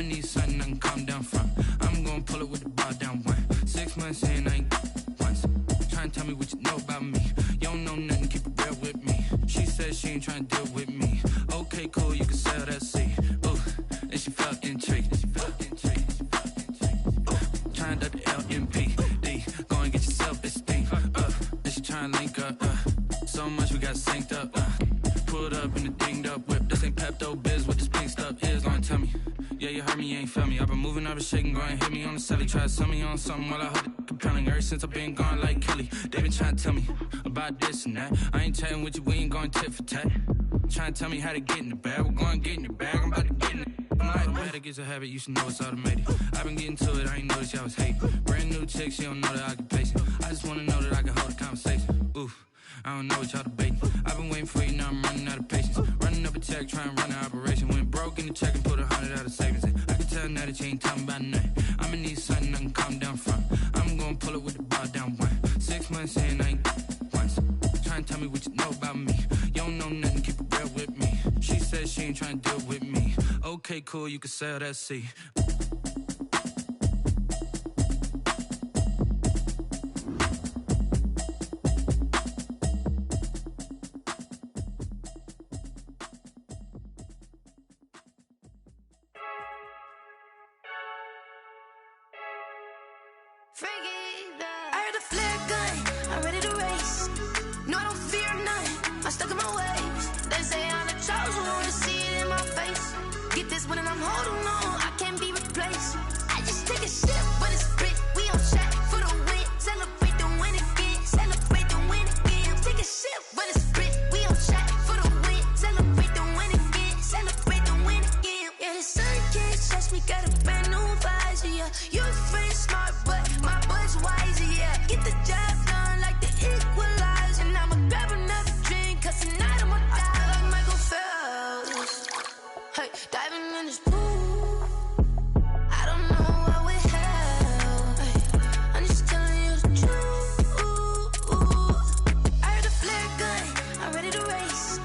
I'ma need something I can calm down from. I'm gonna pull it with the bar down one. 6 months in, I ain't once. Tryna tell me what you know about me. You don't know nothing, keep it real with me. She said she ain't tryna deal with me. Okay, cool, you can sell that seed. Ooh, and she felt intrigued. Tryna duck the LMPD. Go and get your self-esteem. And she tryna link up. So much we got synced up. Pulled up in the dinged up whip. This ain't Pepto-Biz, what this pink stuff is. Gonna tell me. Yeah, you heard me, you ain't felt me. I've been moving, I've been shaking, go and hit me on the celly. Try to sell me on something while I hold it compelling. Ever since I've been gone like Kelly, they been trying to tell me about this and that. I ain't chatting with you, we ain't going tit for tat. Trying to tell me how to get in the bag, we're going to get in your bag, I'm about to get in it. I'm like, automatic is a habit, you should know it's automated. I've been getting to it, I ain't noticed y'all was hating. Brand new chick, she don't know that I can pace it. I just wanna know that I can hold a conversation. Oof, I don't know what y'all debating. I've been waiting for you, now I'm running out of patience. Running up a check, trying to run an operation. Went broke in the check and put 100 out of savings in. I can tell now that you ain't talking about nothing. I'ma need something I can calm down from. I'm gonna pull it with the bar down one. 6 months in, I ain't once. Trying to tell me what you know about me. You don't know nothing, keep it real with me. She said she ain't trying to deal with me. Okay, cool, you can sell that seed. I heard a flare gun, I'm ready to race. No, I don't fear none, I'm stuck in my ways. They say I'm the chosen one, to see it in my face. Get this one and I'm holding on, I can't be replaced. I just take a sip when it's split, we on track for the win. Celebrate the win again, celebrate the win again. Take a sip when it's split, we on track for the win. Celebrate the win again, celebrate the win again. Yeah, the sun can't touch me, got a brand new visor, yeah. You're friend smart, but my boy's wiser, yeah. Get the job done like the equalizer. And I'ma grab another drink, cause tonight I'ma die like Michael Phelps. Hey, diving in this pool, I don't know what we have. Hey, I'm just telling you the truth. I heard a flare gun, I'm ready to race.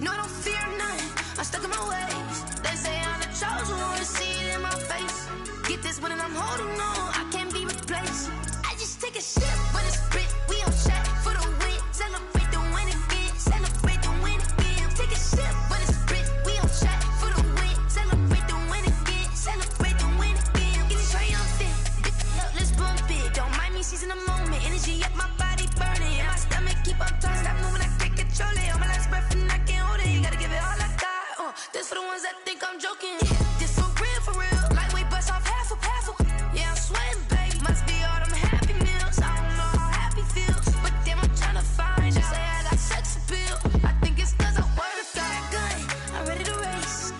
No, I don't fear none, I'm stuck in my ways. They say I'm the chosen one, to see it in my face. Get this one and I'm holding on, I can't be replaced. I just take a sip when it's split, we on track for the win. Celebrate the win again, celebrate the win again. Take a sip when it's split, we on track for the win. Celebrate the win again, celebrate the win again. Get it triumphant, let's bump it. Don't mind me seizing the moment, energy up my body burning. And my stomach keep on turning, stop moving, I can't control it. On my last breath and I can't hold it, gotta give it all I got. This for the ones that think I'm joking. This for real, lightweight bust off half a. Yeah, I'm sweating, baby. Must be all them happy meals. I don't know how happy feels, but damn, I'm trying to find out. Say I got sex appeal. I think it's cause I wear the flag gun. I'm ready to race.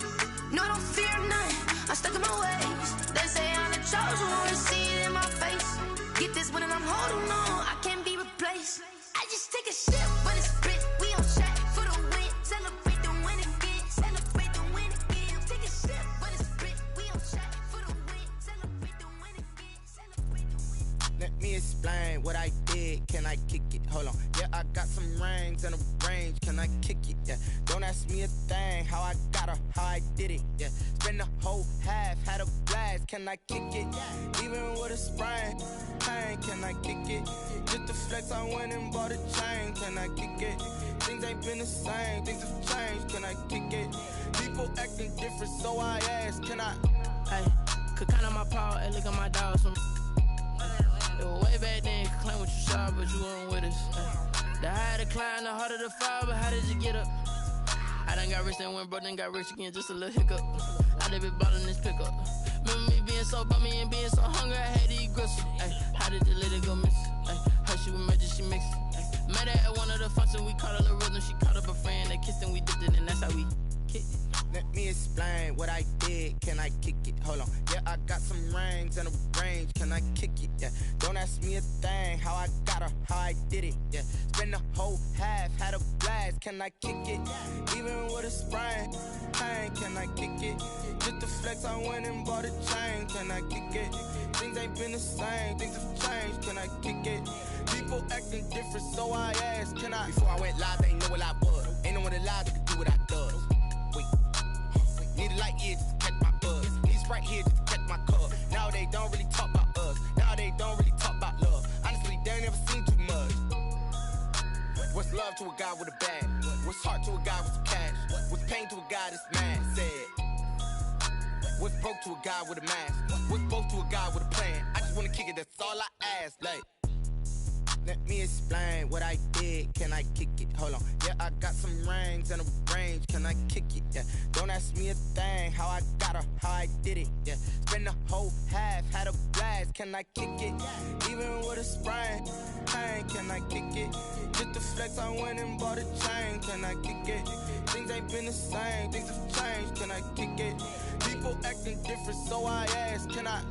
No, I don't fear none, I'm stuck in my ways. They say I'm the chosen one, to see it in my face. Get this one and I'm holding on, I can't be replaced. I just take a sip when it's split, we on track for the win. Celebrate the win again, celebrate the win again. Take a sip when it's split, we on track for the win. Celebrate the win again, celebrate the win. Let me explain what I did, can I kick it? Hold on, yeah, I got some rings and a range, can I kick it? Yeah, don't ask me a thing, how I got her, how I did it. Yeah, spend the whole half, had a blast, can I kick it? Even with a sprain, pain, can I kick it? Just to flex, I went and bought a chain, can I kick it? Things ain't been the same, things have changed, can I kick it? People acting different, so I ask, can I? Hey, could count on my power, hey, look at my dogs. It was way back then, could claim what you saw, but you weren't with us. Hey, the higher the climb, the harder the fall, but how did you get up? I done got rich, then went broke, then got rich again, just a little hiccup. I done been ballin' this pickup. Remember me being so bummy and being so hungry, I had to eat gristle. Ay, how did the lady go miss? Ay, her she was magic, she mixed. Met her at one of the functions, we caught her the rhythm. She caught up a friend, they kissed and we dipped it, and that's how we kicked it. Let me explain what I did, can I kick it? Hold on, yeah, I got some rings and a range, can I kick it? Yeah, don't ask me a thing, how I got her, how I did it. Yeah, spend the whole half, had a blast, can I kick it? Even with a sprain, pain, can I kick it? Just to flex, I went and bought a chain, can I kick it? Things ain't been the same, things have changed, can I kick it? People acting different, so I asked, can I? Before I went live, they ain't know what I was. Ain't no one alive that could do what I does. Wait, need a light year just to catch my buzz. These right here just to catch my cup. Now they don't really talk about us. Now they don't really talk about love. Honestly, they ain't never seen too much. What's love to a guy with a bag? What's heart to a guy with some cash? What's pain to a guy that's mad? Said. What's broke to a guy with a mask? What's both to a guy with a plan? I just wanna kick it, that's all I ask. Like, let me explain what I did. Can I kick it? Hold on. Yeah, I got some rings and a range. Can I kick it? Yeah. Don't ask me a thing. How I got her, how I did it. Yeah. Spend the whole half, had a blast. Can I kick it? Even with a sprain. Pain, can I kick it? Just the flex, I went and bought a chain. Can I kick it? Things ain't been the same. Things have changed. Can I kick it? People acting different, so I ask. Can I?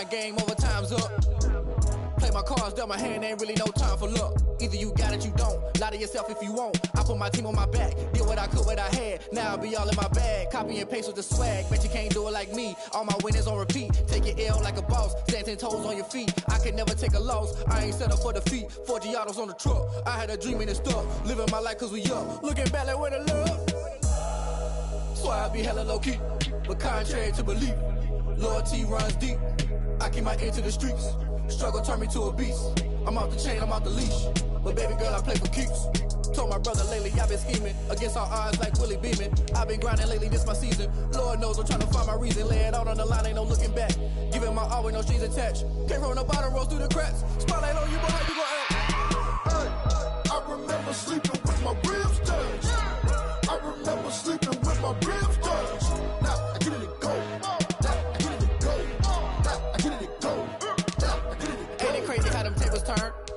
Game over, time's up. Play my cards, dealt my hand, ain't really no time for luck. Either you got it, you don't. Lie to yourself if you won't. I put my team on my back, did what I could, what I had. Now I'll be all in my bag, copy and paste with the swag. Bet you can't do it like me. All my winners on repeat. Take your L like a boss, stand 10 toes on your feet. I can never take a loss, I ain't set up for defeat. 4 Giottos on the truck, I had a dream and it stuck. Living my life cause we up, looking back like where the love. So I be hella low key, but contrary to belief, loyalty runs deep. I keep my ear to the streets. Struggle turned me to a beast. I'm off the chain, I'm off the leash. But baby girl, I play for keeps. Told my brother lately, I've been scheming against all odds like Willie Beeman. I've been grinding lately, this my season. Lord knows I'm trying to find my reason. Lay it out on the line, ain't no looking back. Giving my all with no strings attached. Can't roll no bottom, rolls through the cracks. Spotlight on you, but how you gon' act? Hey, I remember sleeping with my ribs touched. I remember sleeping with my ribs touched. Now I get it go.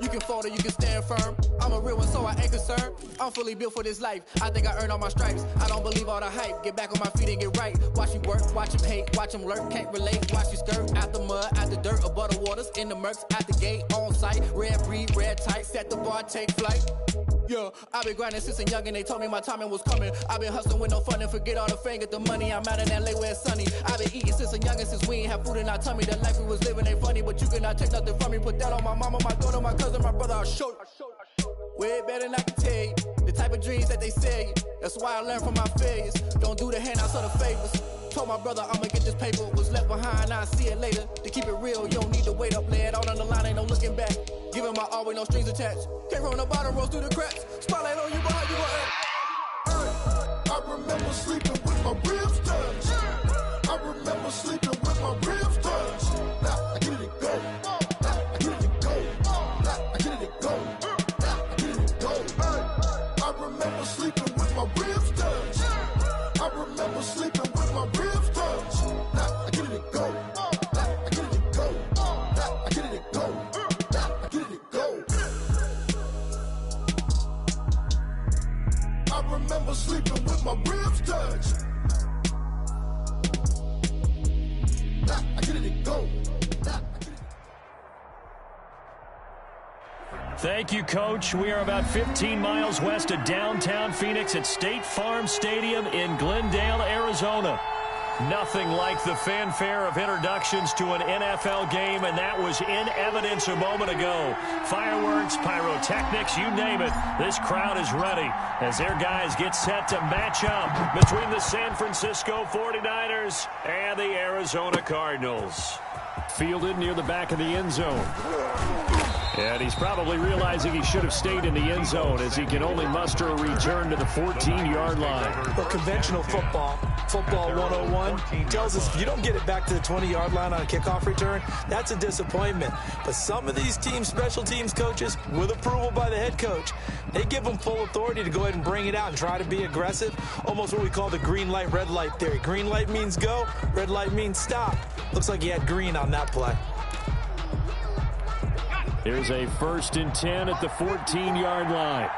You can fold or you can stand firm. I'm a real one, so I ain't concerned. I'm fully built for this life. I think I earned all my stripes. I don't believe all the hype. Get back on my feet and get right. Watch you work, watch him hate, watch him lurk. Can't relate, watch you skirt. Out the mud, out the dirt, above the waters, in the murks, out the gate, on site. Red breed, red tight, set the bar, take flight. Yeah, I've been grinding since a young and they told me my timing was coming. I've been hustling with no fun and forget all the fame, get the money. I'm out in LA where it's sunny. I've been eating since a youngin', since we ain't have food in our tummy. The life we was living ain't funny, but you cannot take nothing from me. Put that on my mama, my daughter, my cousin, my brother, I'll show you. Way better than I can tell you. The type of dreams that they sell you. That's why I learned from my failures. Don't do the handouts or the favors. Told my brother I'ma get this paper. Was left behind, I'll see it later. To keep it real, you don't need to wait up. Lay it out on the line, ain't no looking back. Giving my all with no strings attached. Can't roll no bottom, rolls through the cracks. Spotlight on you, but how you gon' act? Hey, I remember sleeping with my ribs touched. I remember sleeping with my ribs touched. Now I get it go. Now I get it go. Now I get it go. Now I get it go. Hey, I remember sleeping with my ribs touched. I remember sleeping with my ribs touched. Now I get it go. Now I get it go. Now I get it go. Now I get it go. I remember sleeping with my ribs touched. Now I get it go. Now I get it. Thank you, Coach. We are about 15 miles west of downtown Phoenix at State Farm Stadium in Glendale, Arizona. Nothing like the fanfare of introductions to an NFL game, and that was in evidence a moment ago. Fireworks, pyrotechnics, you name it. This crowd is ready as their guys get set to match up between the San Francisco 49ers and the Arizona Cardinals. Fielded near the back of the end zone. And he's probably realizing he should have stayed in the end zone as he can only muster a return to the 14-yard line. Well, conventional football 101, tells us if you don't get it back to the 20-yard line on a kickoff return, that's a disappointment. But some of these team special teams coaches, with approval by the head coach, they give them full authority to go ahead and bring it out and try to be aggressive, almost what we call the green light, red light theory. Green light means go, red light means stop. Looks like he had green on that play. Here's a 1st and 10 at the 14-yard line.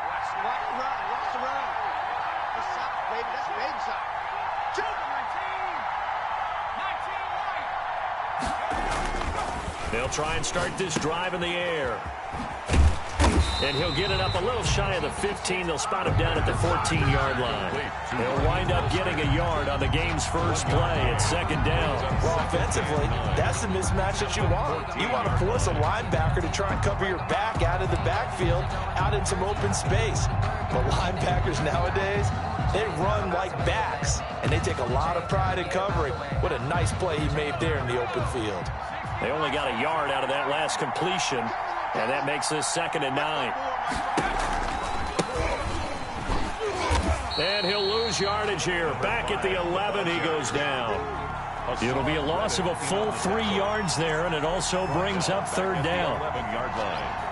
They'll try and start this drive in the air. And he'll get it up a little shy of the 15. They'll spot him down at the 14-yard line. They'll wind up getting a yard on the game's first play at 2nd down. Well, offensively, that's the mismatch that you want. You want to force a linebacker to try and cover your back out of the backfield, out in some open space. But linebackers nowadays, they run like backs, and they take a lot of pride in covering. What a nice play he made there in the open field. They only got a yard out of that last completion, and that makes this 2nd and 9. And he'll lose yardage here. Back at the 11, he goes down. It'll be a loss of a full 3 yards there, and it also brings up 3rd down. 11-yard line.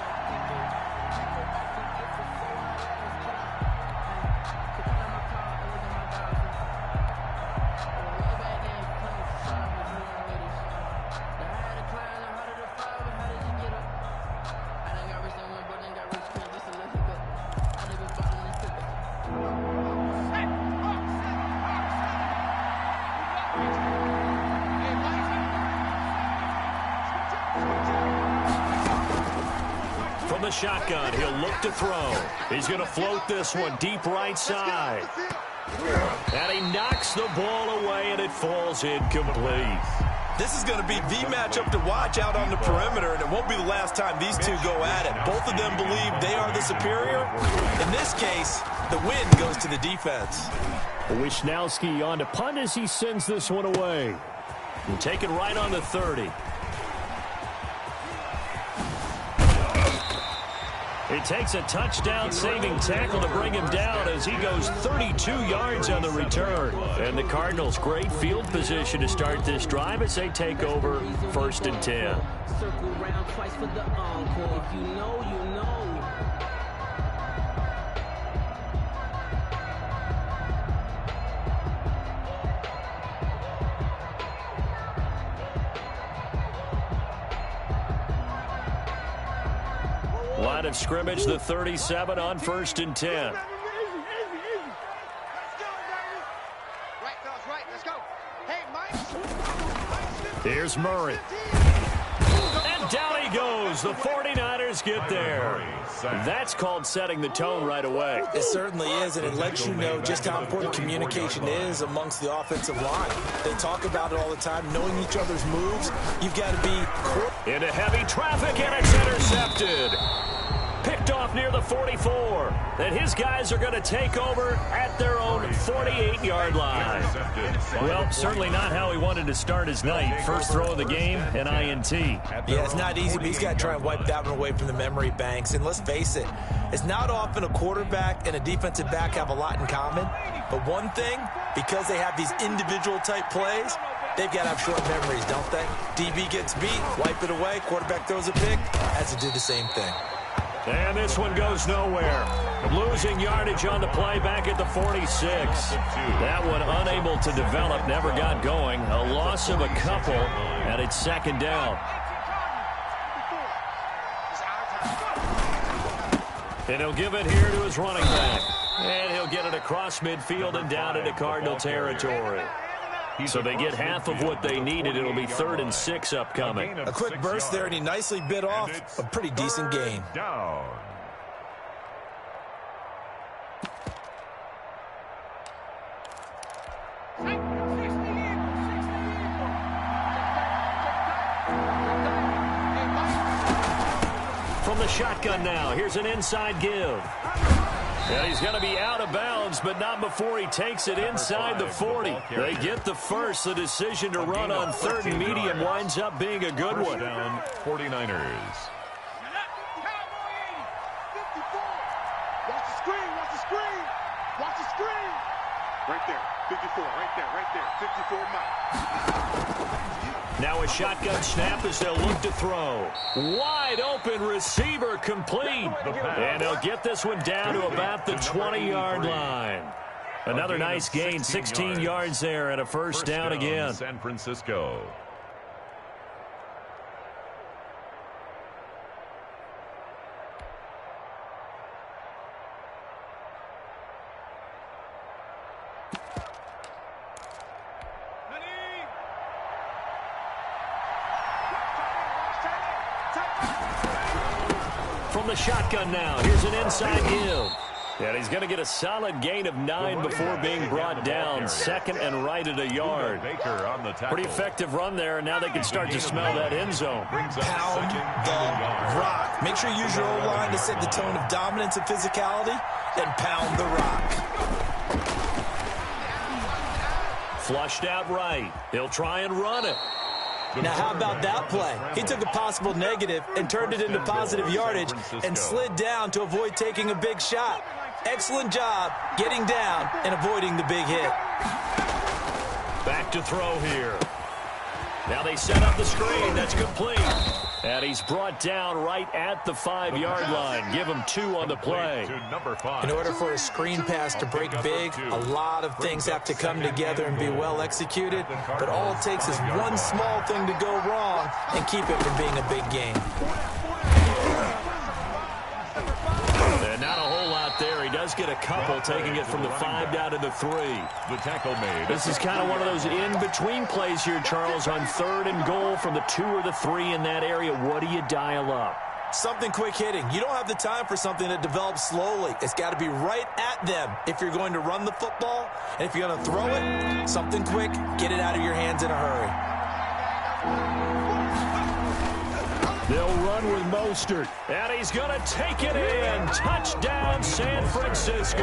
The shotgun, he'll look to throw. He's going to float this one deep right side. And he knocks the ball away, and it falls incomplete. This is going to be the matchup to watch out on the perimeter, and it won't be the last time these two go at it. Both of them believe they are the superior. In this case, the win goes to the defense. Wisnowski on to punt as he sends this one away. And take it right on the 30. It takes a touchdown-saving tackle to bring him down as he goes 32 yards on the return. And the Cardinals, great field position to start this drive as they take over 1st and 10. Circle around twice for the encore. If you know, you know. Line of scrimmage, the 37 on 1st and 10. Here's Murray. And down he goes. The 49ers get there. That's called setting the tone right away. It certainly is, and it lets you know just how important communication is amongst the offensive line. They talk about it all the time, knowing each other's moves. You've got to be... Into heavy traffic, and it's intercepted. Picked off near the 44. That his guys are going to take over at their own 48-yard line. Well, certainly not how he wanted to start his night. First throw of the game, an INT. Yeah, it's not easy, but he's got to try and wipe that one away from the memory banks. And let's face it, it's not often a quarterback and a defensive back have a lot in common. But one thing, because they have these individual type plays, they've got to have short memories, don't they? DB gets beat, wipe it away, quarterback throws a pick, has to do the same thing. And this one goes nowhere. Losing yardage on the play back at the 46. That one unable to develop, never got going. A loss of a couple, and it's 2nd down. And he'll give it here to his running back. And he'll get it across midfield and down into Cardinal territory. So they get half of what they needed. It'll be 3rd and 6 upcoming. A quick burst there, and he nicely bit off a pretty decent gain. Down. From the shotgun now, here's an inside give. And he's going to be out of bounds, but not before he takes it inside the 40. They get the first. The decision to run on third and medium winds up being a good one. Down 49ers. Watch the screen, watch the screen, watch the screen. Right there, 54, right there, 54 miles. Now a shotgun snap as they'll look to throw. Wide open receiver complete. And he'll get this one down to about the 20-yard line. Another nice gain, 16 yards there and a first down again. San Francisco. From the shotgun now, here's an inside give. And he's going to get a solid gain of 9 before being brought down. Second and right at a yard. Pretty effective run there, and now they can start to smell that end zone. Pound the rock. Make sure you use your O-line to set the tone of dominance and physicality, and pound the rock. Flushed out right. He'll try and run it. Now, how about that play? He took a possible negative and turned it into positive yardage and slid down to avoid taking a big shot. Excellent job getting down and avoiding the big hit. Back to throw here. Now they set up the screen. That's complete. And he's brought down right at the 5-yard line. Give him 2 on the play. In order for a screen pass to break big, a lot of things have to come together and be well executed. But all it takes is one small thing to go wrong and keep it from being a big game. And not a whole lot there. He does get a couple, taking it from the 5 down to the 3. The tackle made. This is kind of one of those in-between plays here, Charles, on 3rd and goal from the 2 or the 3 in that area. What do you dial up? Something quick hitting. You don't have the time for something that develops slowly. It's got to be right at them if you're going to run the football. And if you're going to throw it, something quick, get it out of your hands in a hurry. They'll run with Mostert, and he's going to take it in. Touchdown, San Francisco.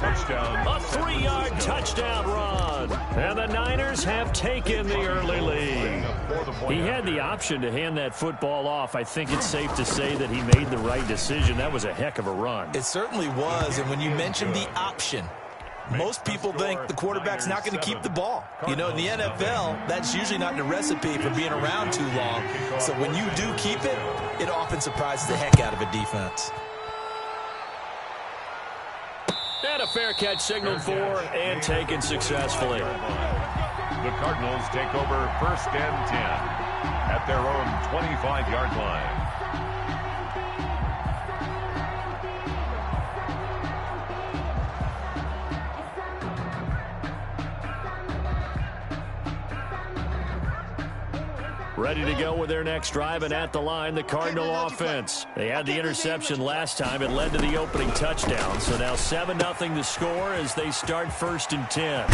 Touchdown. A 3-yard touchdown run. And the Niners have taken the early lead. He had the option to hand that football off. I think it's safe to say that he made the right decision. That was a heck of a run. It certainly was, and when you mentioned the option, most people think the quarterback's not going to keep the ball. You know, in the NFL, that's usually not the recipe for being around too long. So when you do keep it, it often surprises the heck out of a defense. And a fair catch signaled for and taken successfully. The Cardinals take over 1st and 10 at their own 25-yard line. Ready to go with their next drive, and at the line, the Cardinal offense. They had the interception last time. It led to the opening touchdown. So now 7-0 the score as they start 1st and 10.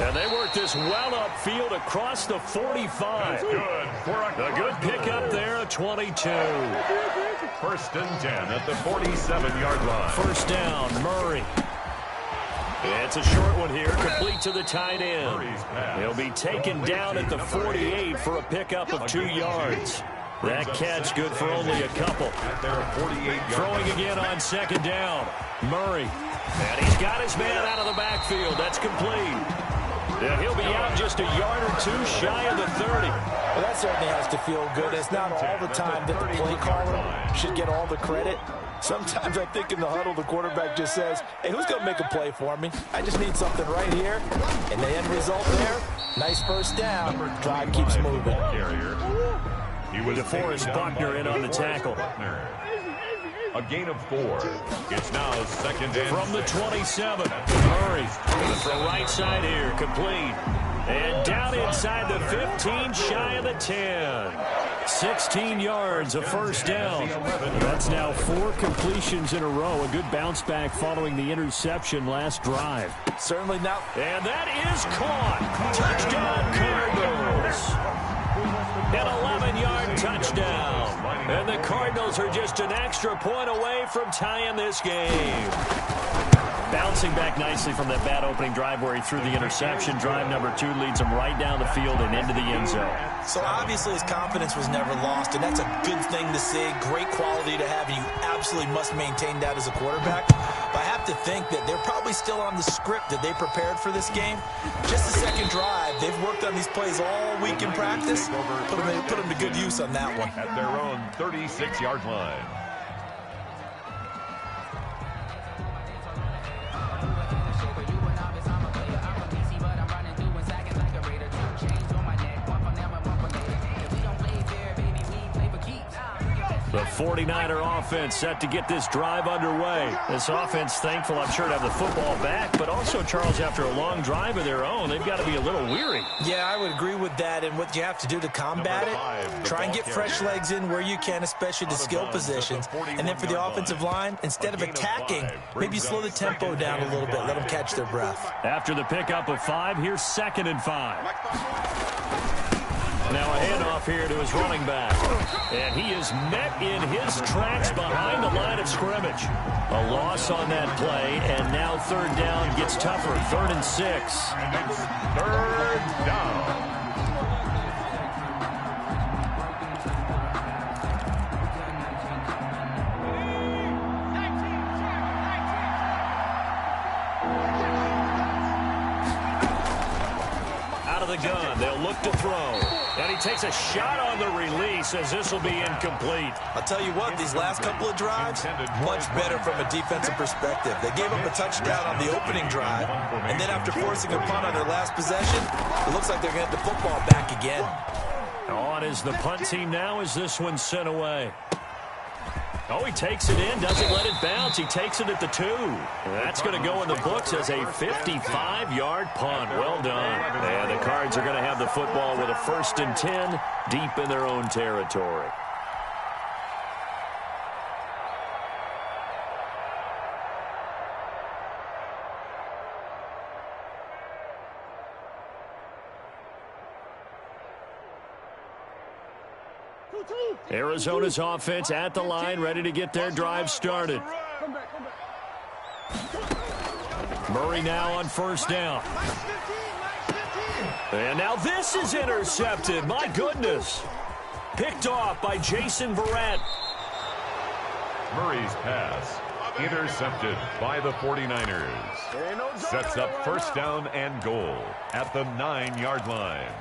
And they work this well upfield across the 45. A good pickup there at 22. 1st and 10 at the 47-yard line. First down, Murray. It's a short one here, complete to the tight end. He'll be taken down at the 48 for a pickup of 2 yards. That catch good for only a couple. Throwing again on 2nd down. Murray. And he's got his man out of the backfield. That's complete. And he'll be out just a yard or 2 shy of the 30. Well, that certainly has to feel good. It's not all the time that the play caller should get all the credit. Sometimes I think in the huddle, the quarterback just says, hey, who's going to make a play for me? I just need something right here. And the end result there, nice first down. Drive keeps moving. DeForest Buckner in on the tackle. A gain of 4. It's now 2nd and from the 27. Murray from right side here, complete. And down inside the 15, shy of the 10. 16 yards, a first down. That's now 4 completions in a row. A good bounce back following the interception last drive. Certainly not. And that is caught. Touchdown, Cardinals. An 11-yard touchdown. And the Cardinals are just a an extra point away from tying this game. Bouncing back nicely from that bad opening drive where he threw the interception. Drive number 2 leads him right down the field and into the end zone. So obviously his confidence was never lost, and that's a good thing to see. Great quality to have, and you absolutely must maintain that as a quarterback. But I have to think that they're probably still on the script that they prepared for this game. Just the second drive, they've worked on these plays all week in practice. Put them to good use on that one. At their own 36-yard line. The 49er offense set to get this drive underway. This offense thankful, I'm sure, to have the football back, but also, Charles, after a long drive of their own, they've got to be a little weary. Yeah, I would agree with that, and what you have to do to combat it, try and get fresh legs in where you can, especially the skill positions. And then for the offensive line, instead of attacking, maybe slow the tempo down a little bit, let them catch their breath. After the pickup of 5, here's 2nd and 5. Now a handoff here to his running back. And he is met in his tracks behind the line of scrimmage. A loss on that play, and now 3rd down gets tougher. 3rd and 6. And it's 3rd down. Out of the gun, they'll look to throw. And he takes a shot on the release as this will be incomplete. I'll tell you what, these last couple of drives, much better from a defensive perspective. They gave up a touchdown on the opening drive, and then after forcing a punt on their last possession, it looks like they're going to get the football back again. On is the punt team now as this one's sent away. Oh, he takes it in, doesn't let it bounce. He takes it at the 2. That's going to go in the books as a 55-yard punt. Well done. And the Cards are going to have the football with a 1st and 10 deep in their own territory. Arizona's offense at the line, ready to get their drive started. Murray now on 1st down. And now this is intercepted. My goodness. Picked off by Jason Verrett. Murray's pass intercepted by the 49ers. Sets up 1st down and goal at the 9-yard line.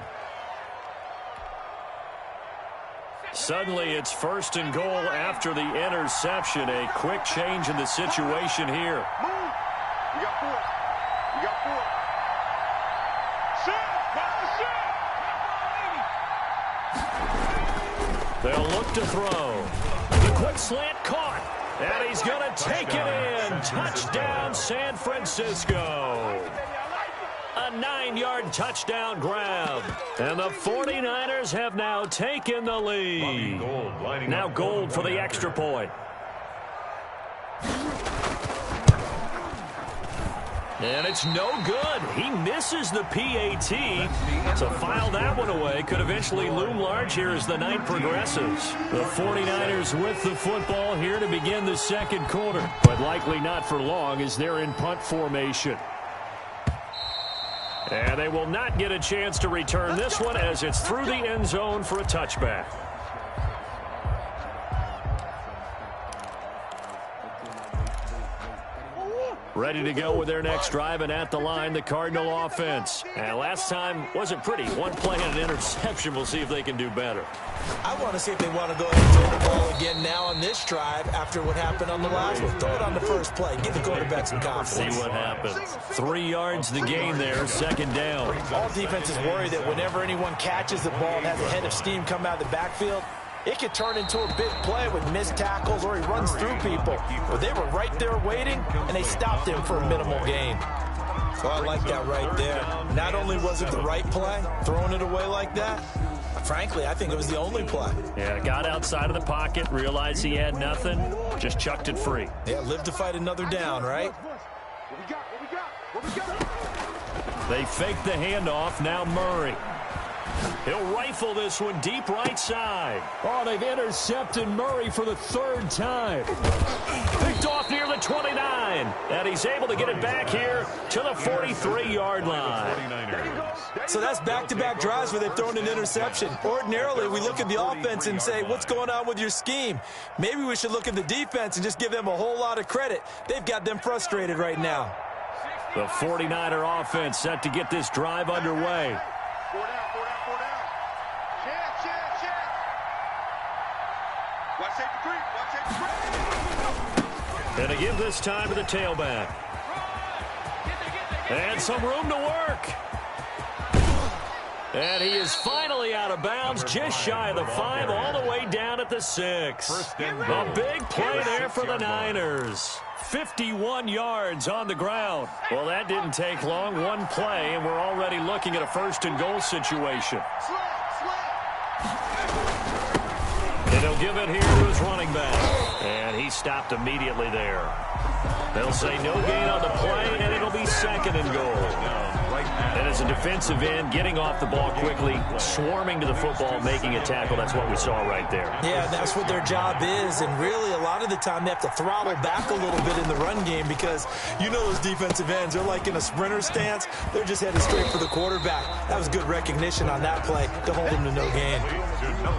Suddenly, it's 1st and goal after the interception. A quick change in the situation here. They'll look to throw. The quick slant caught. And he's going to take it in. Touchdown, San Francisco. A 9-yard touchdown grab. And the 49ers have now taken the lead. Now Gold for the extra point. And it's no good. He misses the PAT. So file that one away. Could eventually loom large here as the night progresses. The 49ers with the football here to begin the 2nd quarter. But likely not for long as they're in punt formation. And they will not get a chance to return this one as it's through the end zone for a touchback. Ready to go with their next drive, and at the line, the Cardinal offense. And last time wasn't pretty. One play and an interception. We'll see if they can do better. I want to see if they want to go ahead and throw the ball again now on this drive after what happened on the last one. Throw it on the first play. Give the quarterback some confidence. See what happens. 3 yards the gain there, 2nd down. All defenses worry that whenever anyone catches the ball and has a head of steam come out of the backfield, it could turn into a big play with missed tackles or he runs through people. But they were right there waiting, and they stopped him for a minimal gain. So I like that right there. Not only was it the right play, throwing it away like that, frankly, I think it was the only play. Yeah, got outside of the pocket, realized he had nothing, just chucked it free. Yeah, live to fight another down, right? They fake the handoff, now Murray. He'll rifle this one deep right side. Oh, they've intercepted Murray for the third time. Picked off near the 29. And he's able to get it back here to the 43-yard line. So that's back-to-back drives where they've thrown an interception. Ordinarily, we look at the offense and say, what's going on with your scheme? Maybe we should look at the defense and just give them a whole lot of credit. They've got them frustrated right now. The 49er offense set to get this drive underway. And to give this time to the tailback. And some room to work. And he is finally out of bounds, just shy of the 5, all the way down at the 6. A big play there for the Niners. 51 yards on the ground. Well, that didn't take long. One play, and we're already looking at a first-and-goal situation. And he'll give it here to his running back. And he stopped immediately there. They'll say no gain on the play, and it'll be second and goal. And as a defensive end, getting off the ball quickly, swarming to the football, making a tackle, that's what we saw right there. Yeah, that's what their job is, and really a lot of the time they have to throttle back a little bit in the run game because you know those defensive ends, they're like in a sprinter stance. They're just headed straight for the quarterback. That was good recognition on that play to hold him to no gain.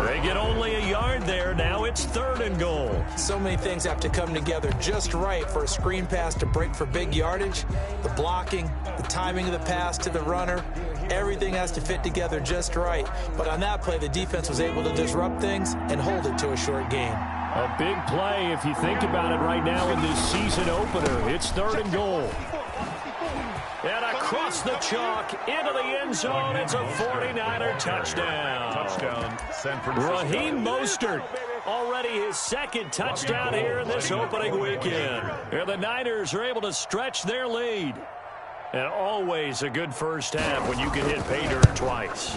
They get only a yard there. Now it's third and goal. So many things have to come together just right for a screen pass to break for big yardage. The blocking, the timing of the pass to the runner, everything has to fit together just right. But on that play, the defense was able to disrupt things and hold it to a short gain. A big play if you think about it right now in this season opener. It's third and goal. And across the chalk into the end zone, it's a 49er touchdown. Touchdown, San Francisco. Raheem Mostert, already his second touchdown here in this opening weekend. And the Niners are able to stretch their lead. And always a good first half when you can hit pay dirt twice.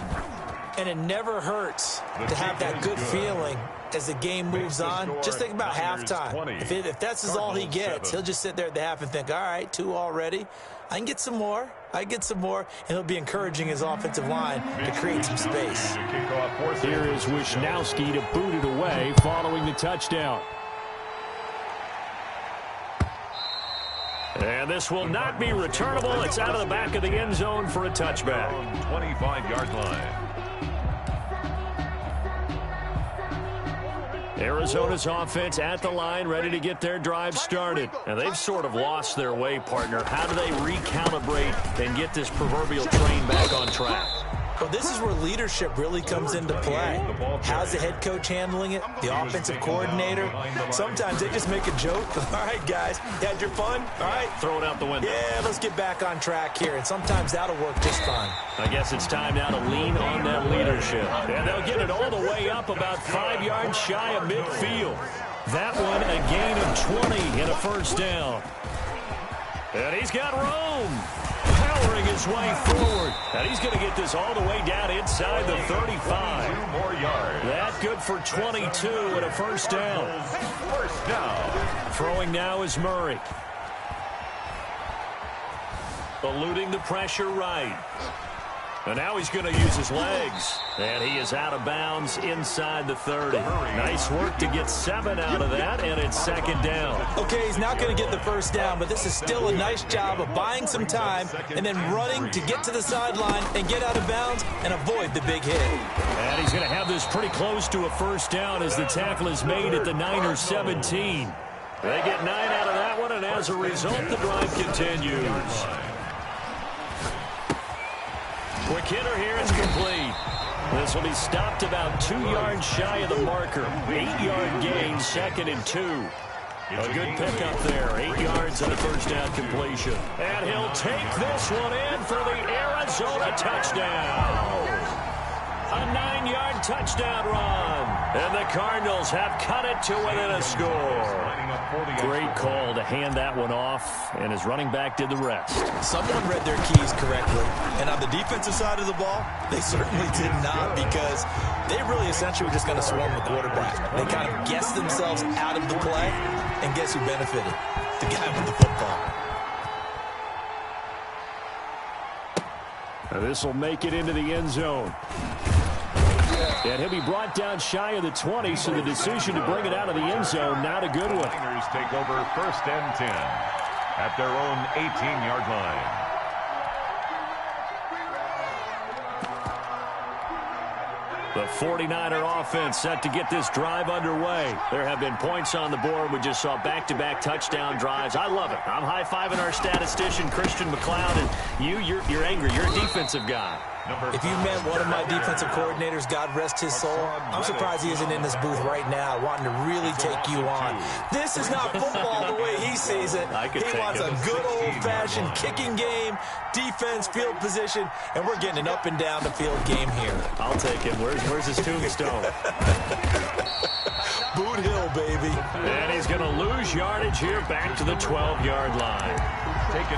And it never hurts to have that good feeling as the game moves on. Just think about halftime. If that's all he gets, he'll just sit there at the half and think, all right, 2 already. I can get some more. I get some more. And he'll be encouraging his offensive line to create some space. Here is Wisnowski to boot it away following the touchdown. And this will not be returnable. It's out of the back of the end zone for a touchback. 25-yard line. Arizona's offense at the line, ready to get their drive started. And they've sort of lost their way, partner. How do they recalibrate and get this proverbial train back on track? Well, this is where leadership really comes into play. How's the head coach handling it? The offensive coordinator? Sometimes they just make a joke. All right, guys, you had your fun? All right. Throw it out the window. Yeah, let's get back on track here. And sometimes that'll work just fine. I guess it's time now to lean on that leadership. And they'll get it all the way up about 5 yards shy of midfield. That one a gain of 20 and a first down. And he's got room. Powering his way forward. And he's going to get this all the way down inside the 35. 2 more yards. That good for 22 and a first down. First down. Throwing now is Murray. Eluding the pressure right. And now he's going to use his legs. And he is out of bounds inside the 30. Nice work to get 7 out of that, and it's second down. Okay, he's not going to get the first down, but this is still a nice job of buying some time and then running to get to the sideline and get out of bounds and avoid the big hit. And he's going to have this pretty close to a first down as the tackle is made at the Niners 17. They get 9 out of that one, and as a result, the drive continues. Quick hitter here, it's complete. This will be stopped about 2 yards shy of the marker. 8-yard gain, second and 2. A good pickup there. 8 yards and a first down completion. And he'll take this one in for the Arizona touchdown. A 9-yard touchdown run. And the Cardinals have cut it to within a score. Great call to hand that one off, and his running back did the rest. Someone read their keys correctly. And on the defensive side of the ball, they certainly did not, because they really essentially were just going to swarm the quarterback. They kind of guessed themselves out of the play, and guess who benefited? The guy with the football. Now this will make it into the end zone. And he'll be brought down shy of the 20, so the decision to bring it out of the end zone, not a good one. The Niners take over 1st and 10 at their own 18-yard line. The 49er offense set to get this drive underway. There have been points on the board. We just saw back-to-back touchdown drives. I love it. I'm high-fiving our statistician, Christian McLeod, and you're angry. You're a defensive guy. If you met one of my defensive coordinators, God rest his soul, I'm surprised he isn't in this booth right now wanting to really take you on. This is not football the way he sees it. He wants a good old-fashioned kicking game, defense, field position, and we're getting an up-and-down-the-field game here. I'll take him. Where's his tombstone? Boot Hill, baby. And he's going to lose yardage here back to the 12-yard line.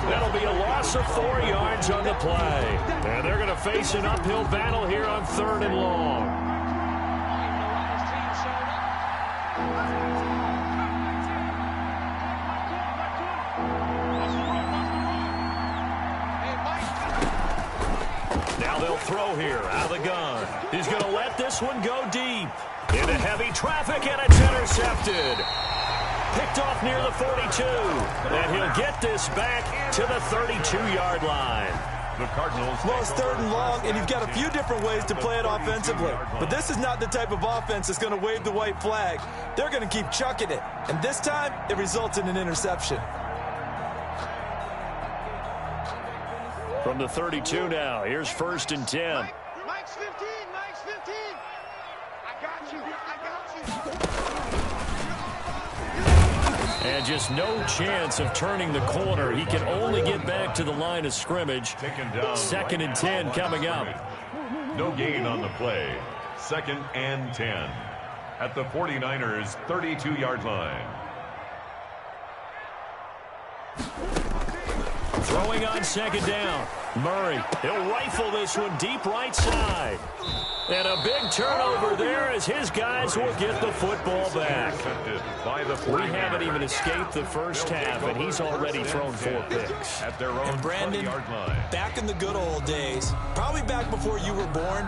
That'll be a loss of 4 yards on the play. And they're going to face an uphill battle here on 3rd and long. Now they'll throw here out of the gun. He's going to let this one go deep. Into heavy traffic, and it's intercepted. Picked off near the 42, and he'll get this back to the 32-yard line. The Cardinals. Well, it's 3rd and long, and you've got a few different ways to play it offensively. But this is not the type of offense that's going to wave the white flag. They're going to keep chucking it. And this time, it results in an interception. From the 32 now, here's 1st and 10. Mike's 15, Mike's 15. I got you. And just no chance of turning the corner. He can only get back to the line of scrimmage. 2nd and 10 coming up. No gain on the play. 2nd and 10 at the 49ers' 32-yard line. Throwing on 2nd down. Murray, he'll rifle this one deep right side. And a big turnover there as his guys will get the football back. We haven't even escaped the first half, and he's already thrown 4 picks. And Brandon, back in the good old days, probably back before you were born,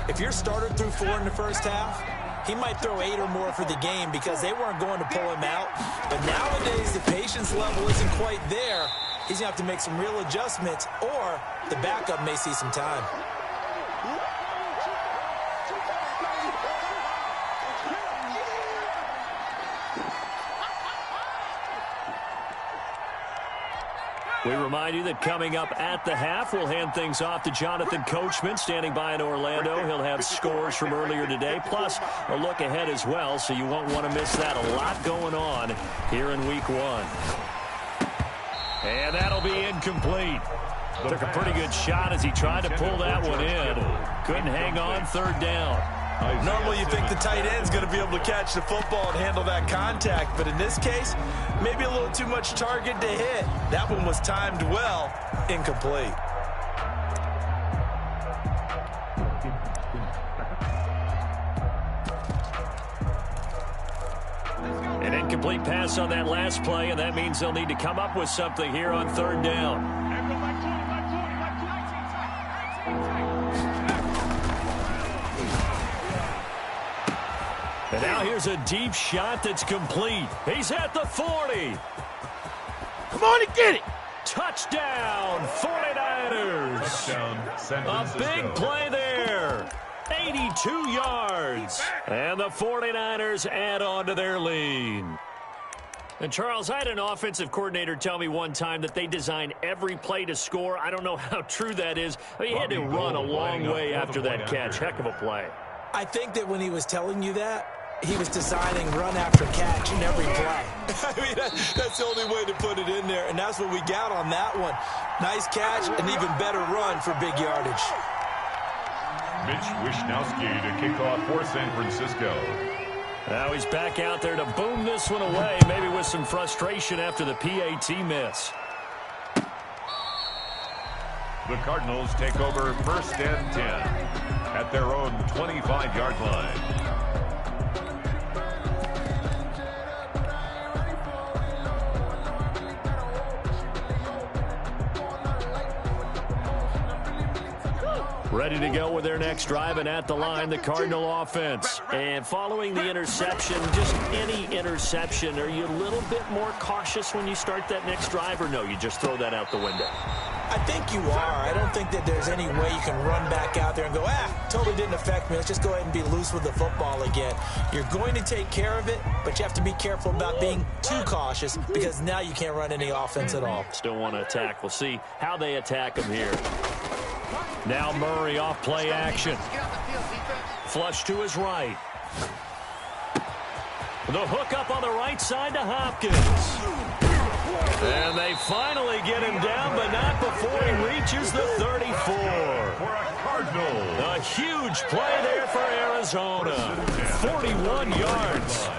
if your starter threw 4 in the first half, he might throw 8 or more for the game because they weren't going to pull him out. But nowadays, the patience level isn't quite there. He's going to have to make some real adjustments, or the backup may see some time. We remind you that coming up at the half, we'll hand things off to Jonathan Coachman, standing by in Orlando. He'll have scores from earlier today, plus a look ahead as well, so you won't want to miss that. A lot going on here in Week 1. And that'll be incomplete. Took a pretty good shot as he tried to pull that one in. Couldn't hang on 3rd down. Normally you think the tight end's going to be able to catch the football and handle that contact, but in this case, maybe a little too much target to hit. That one was timed well, incomplete. An incomplete pass on that last play, and that means they'll need to come up with something here on 3rd down. And now here's a deep shot that's complete. He's at the 40. Come on and get it. Touchdown, 49ers. Touchdown, a big play there. 82 yards. And the 49ers add on to their lead. And, Charles, I had an offensive coordinator tell me one time that they design every play to score. I don't know how true that is. But he had to run a long way after that catch. Heck of a play. I think that when he was telling you that, he was designing run after catch in every play. I mean, that's the only way to put it in there, and that's what we got on that one. Nice catch, an even better run for big yardage. Mitch Wishnowsky to kick off for San Francisco. Now he's back out there to boom this one away, maybe with some frustration after the PAT miss. The Cardinals take over 1st and 10 at their own 25-yard line. Ready to go with their next drive, and at the line, the Cardinal offense. And following the interception, just any interception, are you a little bit more cautious when you start that next drive, or no, you just throw that out the window? I think you are. I don't think that there's any way you can run back out there and go, totally didn't affect me. Let's just go ahead and be loose with the football again. You're going to take care of it, but you have to be careful about being too cautious because now you can't run any offense at all. Still want to attack. We'll see how they attack him here. Now Murray off play action. Flush to his right. The hook up on the right side to Hopkins. And they finally get him down, but not before he reaches the 34. A huge play there for Arizona. 41 yards.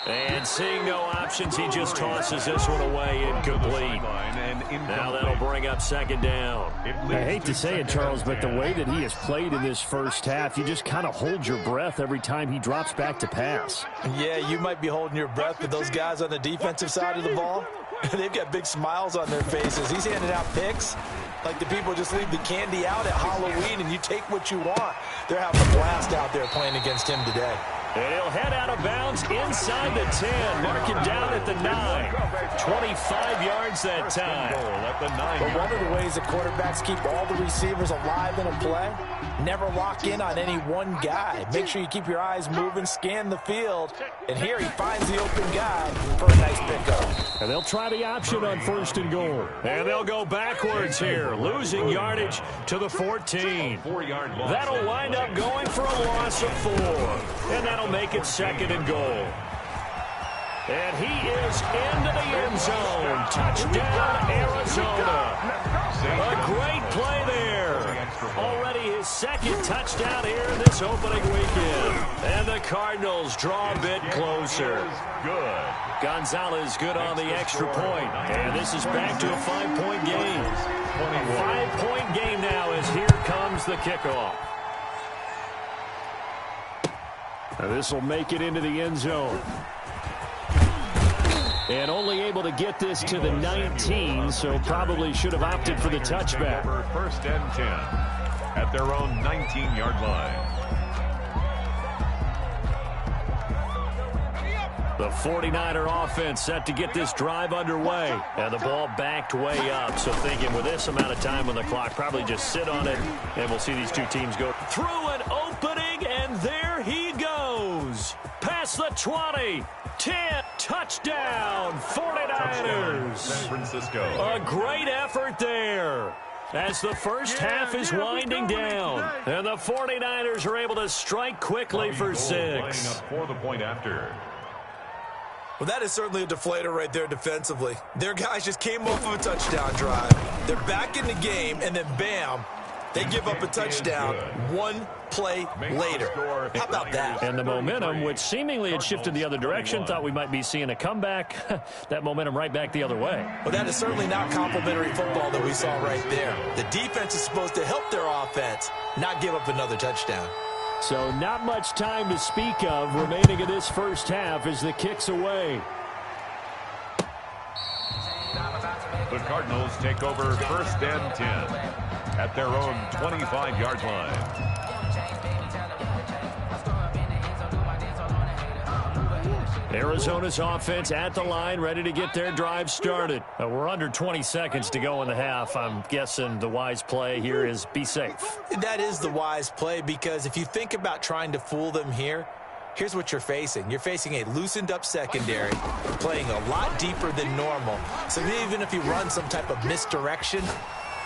And seeing no options, he just tosses this one away incomplete. Now that'll bring up second down. I hate to say it, Charles, but the way that he has played in this first half, you just kind of hold your breath every time he drops back to pass. Yeah, you might be holding your breath, but those guys on the defensive side of the ball, they've got big smiles on their faces. He's handing out picks like the people just leave the candy out at Halloween and you take what you want. They're having a blast out there playing against him today. And he'll head out of bounds inside the 10. Mark him down at the 9. 25 yards that time. But one of the ways that quarterbacks keep all the receivers alive in a play, never lock in on any one guy. Make sure you keep your eyes moving, scan the field. And here he finds the open guy for a nice pickup. And they'll try the option on 1st and goal. And they'll go backwards here, losing yardage to the 14. That'll wind up going for a loss of 4. And that'll make it 2nd and goal. And he is into the end zone. Touchdown, Arizona. A great play there. Already his 2nd touchdown here in this opening weekend. And the Cardinals draw a bit closer. Good. Gonzalez good on the extra point. And this is back to a 5-point game. A 5-point game now as here comes the kickoff. Now this will make it into the end zone. And only able to get this to the 19, so probably should have opted for the touchback. 1st and 10 at their own 19-yard line. The 49er offense set to get this drive underway. And the ball backed way up, so thinking with this amount of time on the clock, probably just sit on it, and we'll see these two teams go through an opening, and there he goes. Past the 20. 10, touchdown, 49ers. San Francisco. A great effort there as the first half is winding down. And the 49ers are able to strike quickly for 6. For the point after. Well, that is certainly a deflator right there defensively. Their guys just came off of a touchdown drive. They're back in the game, and then bam, they give up a touchdown one play later. How about that? And the momentum, which seemingly had shifted the other direction, thought we might be seeing a comeback. That momentum right back the other way. Well, that is certainly not complimentary football that we saw right there. The defense is supposed to help their offense, not give up another touchdown. So not much time to speak of remaining in this first half as the kick's away. The Cardinals take over 1st and 10 at their own 25-yard line. Arizona's offense at the line, ready to get their drive started. We're under 20 seconds to go in the half. I'm guessing the wise play here is be safe. That is the wise play, because if you think about trying to fool them here, here's what you're facing. You're facing a loosened up secondary, playing a lot deeper than normal. So even if you run some type of misdirection,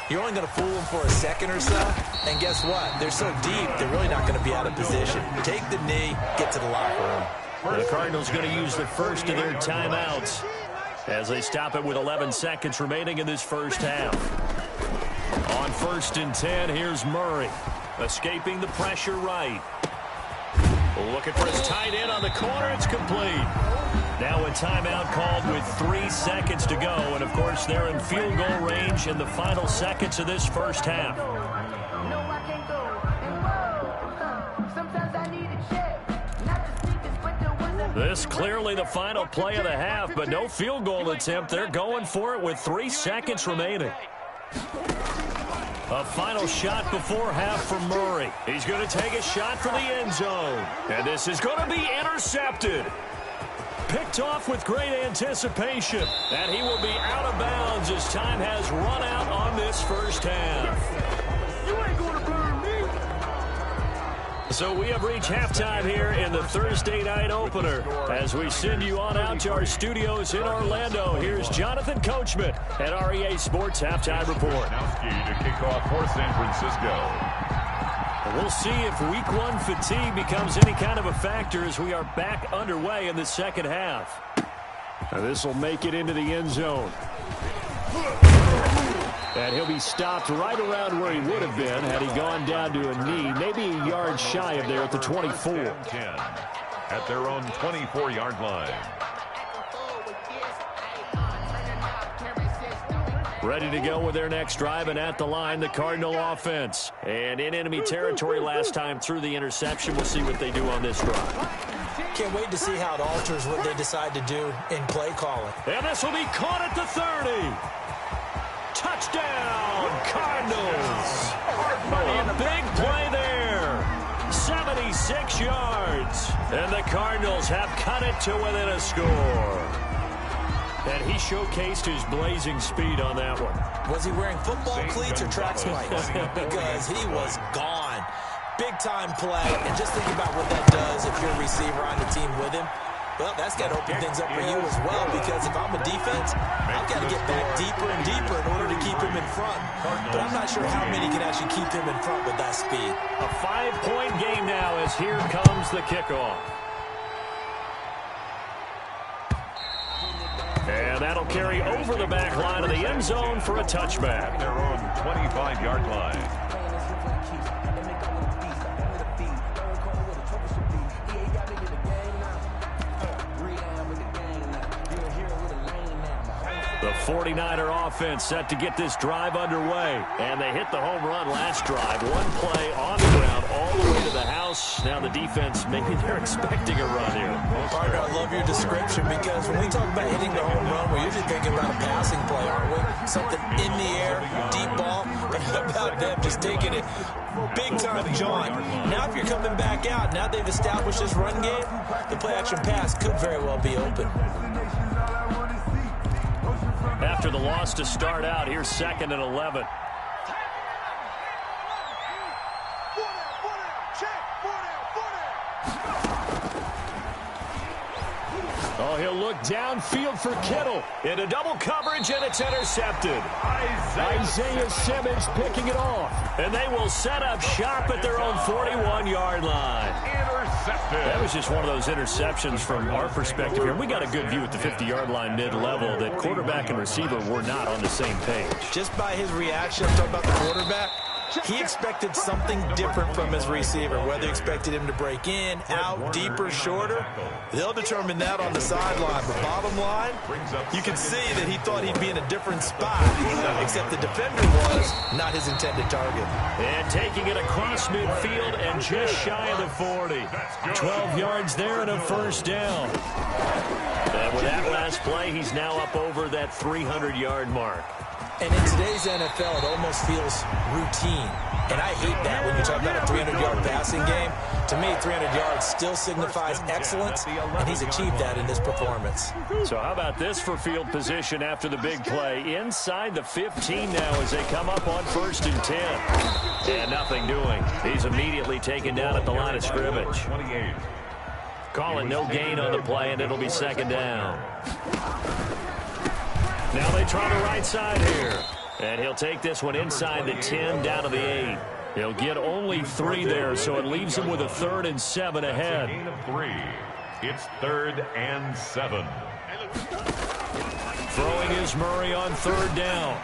you're only going to fool them for a second or so. And guess what? They're so deep, they're really not going to be out of position. Take the knee, get to the locker room. The Cardinals going to use the first of their timeouts as they stop it with 11 seconds remaining in this first half. On 1st and 10, here's Murray. Escaping the pressure right. Looking for his tight end on the corner. It's complete. Now a timeout called with 3 seconds to go. And, of course, they're in field goal range in the final seconds of this first half. This clearly the final play of the half, but no field goal attempt. They're going for it with 3 seconds remaining. A final shot before half for Murray. He's going to take a shot for the end zone. And this is going to be intercepted. Picked off with great anticipation. And he will be out of bounds as time has run out on this first half. You ain't going to burn me. So we have reached halftime here in the Thursday night opener. As we send you on out to our studios in Orlando, here's Jonathan Coachman at REA Sports Halftime Report. To kick off for San Francisco. We'll see if week one fatigue becomes any kind of a factor as we are back underway in the second half. Now this will make it into the end zone. And he'll be stopped right around where he would have been had he gone down to a knee, maybe a yard shy of there at the 24. 10 at their own 24-yard line. Ready to go with their next drive, and at the line, the Cardinal offense. And in enemy territory last time through the interception. We'll see what they do on this drive. Can't wait to see how it alters what they decide to do in play calling. And this will be caught at the 30. Touchdown, Cardinals. A big play there. 76 yards. And the Cardinals have cut it to within a score. And he showcased his blazing speed on that one. Was he wearing football cleats or track spikes? Because he was gone. Big-time play. And just think about what that does if you're a receiver on the team with him. Well, that's got to open things up for you as well, because if I'm a defense, I've got to get back deeper and deeper in order to keep him in front. But I'm not sure how many can actually keep him in front with that speed. A 5-point game now as here comes the kickoff. And that'll carry over the back line of the end zone for a touchback. Their own 25-yard line. The 49er offense set to get this drive underway. And they hit the home run last drive. One play on the ground all the way to the house. Now the defense, maybe they're expecting a run here. Partner, I love your description, because when we talk about hitting the home run, we're usually thinking about a passing play, aren't we? Something in the air, deep ball. But how about them just taking it big time, John? Now if you're coming back out, now they've established this run game, the play-action pass could very well be open. After the loss to start out, here's 2nd and 11. Oh, he'll look downfield for Kittle. Into double coverage, and it's intercepted. Isaiah Simmons picking it off. And they will set up shop at their own 41-yard line. Intercepted. That was just one of those interceptions from our perspective here. We got a good view at the 50-yard line mid-level that quarterback and receiver were not on the same page. Just by his reaction, I'm talking about the quarterback, he expected something different from his receiver. Whether he expected him to break in, out, deeper, shorter, they'll determine that on the sideline. But bottom line, you can see that he thought he'd be in a different spot, except the defender was not his intended target. And taking it across midfield and just shy of the 40. 12 yards there and a first down. And with that last play, he's now up over that 300-yard mark. And in today's NFL, it almost feels routine. And I hate that when you talk about a 300-yard passing game. To me, 300 yards still signifies excellence, and he's achieved that in this performance. So how about this for field position after the big play? Inside the 15 now as they come up on 1st and 10. And nothing doing. He's immediately taken down at the line of scrimmage. Calling no gain on the play, and it'll be 2nd down. Now they try the right side here. And he'll take this one inside the 10 down to the 8. He'll get only 3 there, so it leaves him with a 3rd and 7 ahead. Gain of 3. It's 3rd and 7. Throwing is Murray on 3rd down.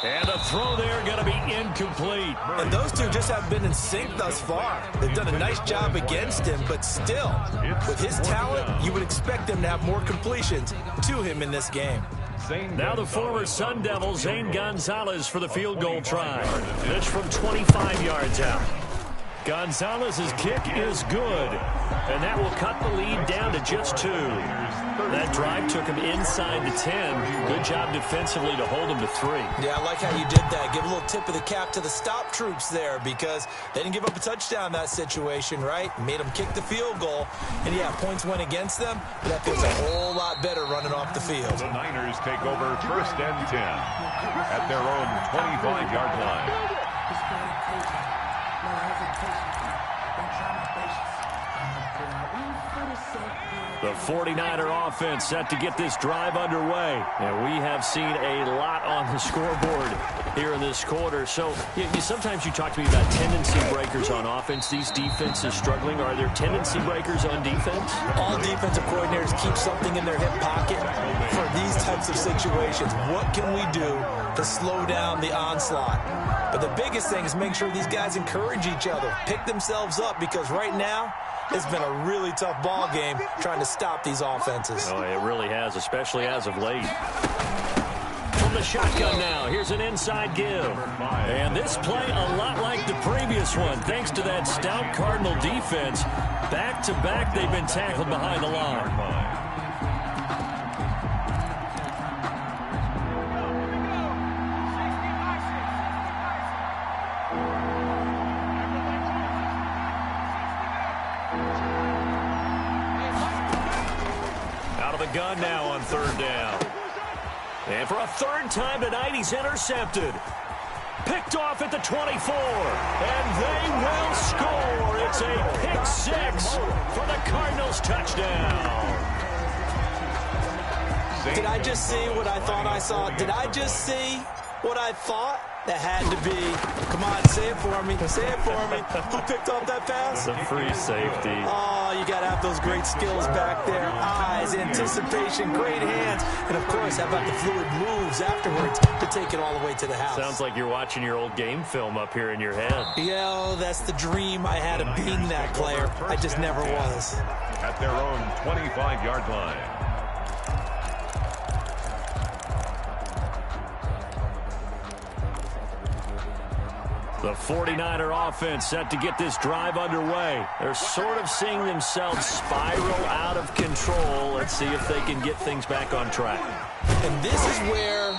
And the throw there going to be incomplete. And those two just have been in sync thus far. They've done a nice job against him, but still, with his talent, you would expect them to have more completions to him in this game. Now the former Sun Devil, Zane Gonzalez, for the field goal try. This from 25 yards out. Gonzalez's kick is good, and that will cut the lead down to just 2. That drive took him inside the 10. Good job defensively to hold him to 3. Yeah, I like how you did that. Give a little tip of the cap to the stop troops there because they didn't give up a touchdown in that situation, right? Made them kick the field goal. And, yeah, points went against them, but that feels a whole lot better running off the field. The Niners take over 1st and 10 at their own 25-yard line. The 49er offense set to get this drive underway. And we have seen a lot on the scoreboard here in this quarter. So sometimes you talk to me about tendency breakers on offense. These defenses struggling. Are there tendency breakers on defense? All defensive coordinators keep something in their hip pocket for these types of situations. What can we do to slow down the onslaught? But the biggest thing is make sure these guys encourage each other, pick themselves up, because right now, it's been a really tough ball game trying to stop these offenses. Oh, it really has, especially as of late. From the shotgun now, here's an inside give. And this play a lot like the previous one, thanks to that stout Cardinal defense. Back-to-back, they've been tackled behind the line. Gun now on 3rd down. And for a 3rd time tonight, he's intercepted. Picked off at the 24. And they will score. It's a pick 6 for the Cardinals touchdown. Did I just see what I thought I saw? Did I just see what I thought? That had to be. Come on, say it for me. Say it for me. Who picked off that pass? The free safety. Oh, you got to have those great skills back there. Eyes, anticipation, great hands. And, of course, how about the fluid moves afterwards to take it all the way to the house? Sounds like you're watching your old game film up here in your head. Yeah, that's the dream I had of being that player. I just never was. At their own 25-yard line. The 49er offense set to get this drive underway. They're sort of seeing themselves spiral out of control. Let's see if they can get things back on track. And this is where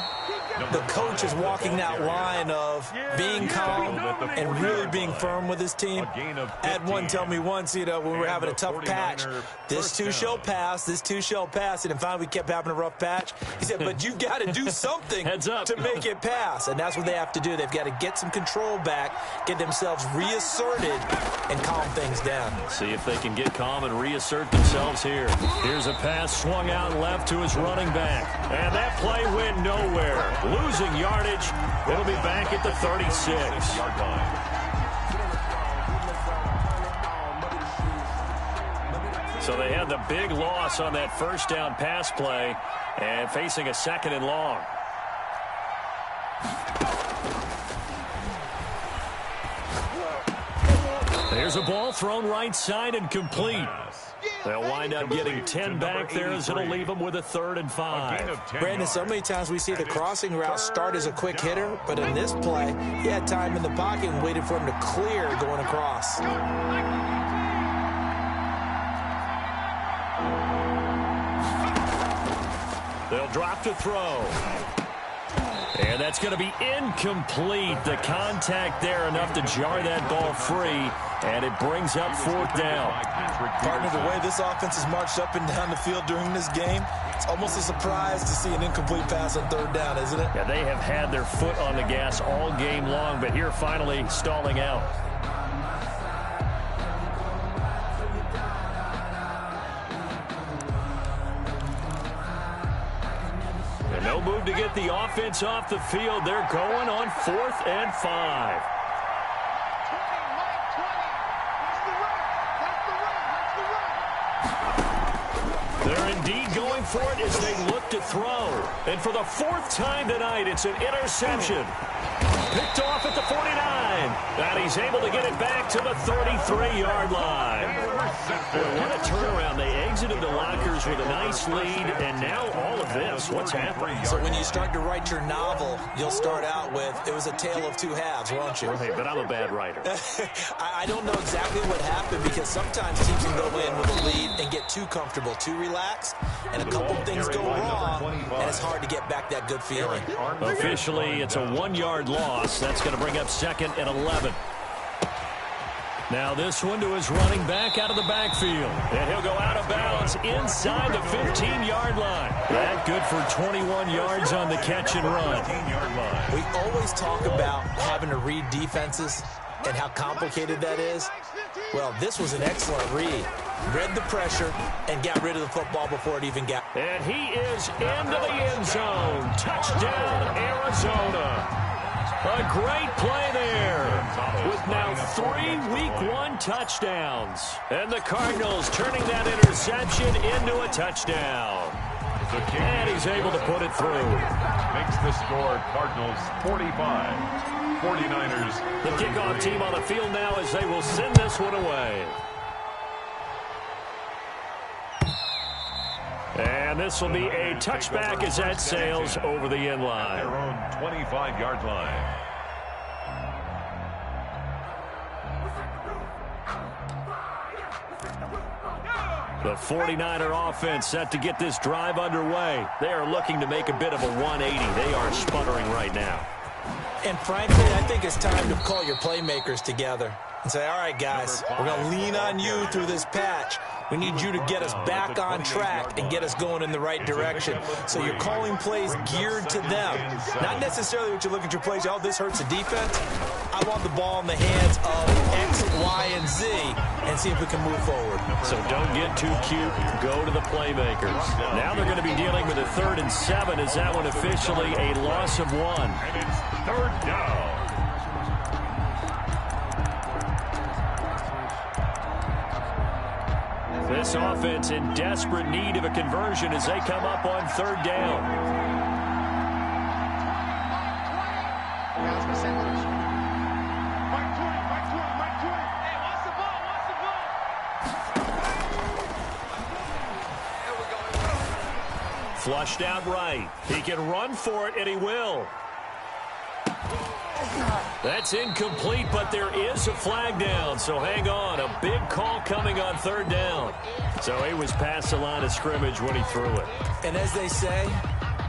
the coach is walking that line of being calm and really being firm with his team. Had one tell me once, when we were having a tough patch, this too shall pass, this too shall pass. And finally we kept having a rough patch. He said, but you got to do something to make it pass. And that's what they have to do. They've got to get some control back, get themselves reasserted, and calm things down. See if they can get calm and reassert themselves here. Here's a pass swung out left to his running back. And that play went nowhere. Losing yardage. It'll be back at the 36-yard line. So they had the big loss on that 1st down pass play and facing a 2nd and long. There's a ball thrown right side and complete. They'll wind up getting 10 back there as it'll leave them with a 3rd and 5. Brandon, so many times we see the crossing route start as a quick hitter, but in this play, he had time in the pocket and waited for him to clear going across. They'll drop to throw. And that's going to be incomplete. The contact there enough to jar that ball free, and it brings up 4th down. Partner, the way this offense has marched up and down the field during this game, it's almost a surprise to see an incomplete pass on 3rd down, isn't it? Yeah, they have had their foot on the gas all game long, but here finally stalling out. And no move to get the offense off the field. They're going on 4th and 5. They're indeed going for it as they look to throw. And for the fourth time tonight, it's an interception. Picked off at the 49. And he's able to get it back to the 33-yard line. What a turnaround. They exited the lockers with a nice lead, and now all of this. What's happening? So when you start to write your novel, you'll start out with, it was a tale of two halves, won't you? Right, but I'm a bad writer. I don't know exactly what happened, because sometimes teams can go in with a lead and get too comfortable, too relaxed, and a couple things go wrong, and it's hard to get back that good feeling. Officially, it's a 1-yard loss. That's going to bring up 2nd and 11. Now this one to his running back out of the backfield. And he'll go out of bounds inside the 15-yard line. That good for 21 yards on the catch and run. We always talk about having to read defenses and how complicated that is. Well, this was an excellent read. Read the pressure and got rid of the football before it even got. And he is into the end zone. Touchdown, Arizona. A great play there with now 3 Week 1 touchdowns. And the Cardinals turning that interception into a touchdown. And he's able to put it through. Makes the score Cardinals 45, 49ers. The kickoff team on the field now as they will send this one away. And this will be a touchback as that sails over the end line. Their own 25-yard line. The 49er offense set to get this drive underway. They are looking to make a bit of a 180. They are sputtering right now. And frankly, I think it's time to call your playmakers together and say, all right, guys, we're going to lean on you through this patch. We need you to get us back on track and get us going in the right direction. So you're calling plays geared to them. Not necessarily what you look at your plays, oh, this hurts the defense. I want the ball in the hands of X, Y, and Z and see if we can move forward. So don't get too cute. Go to the playmakers. Now they're going to be dealing with a 3rd and 7. Is that one officially a loss of 1? And it's 3rd down. This offense in desperate need of a conversion as they come up on 3rd down. Flushed out right. He can run for it, and he will. That's incomplete, but there is a flag down, so hang on. A big call coming on 3rd down. So he was past the line of scrimmage when he threw it. And as they say,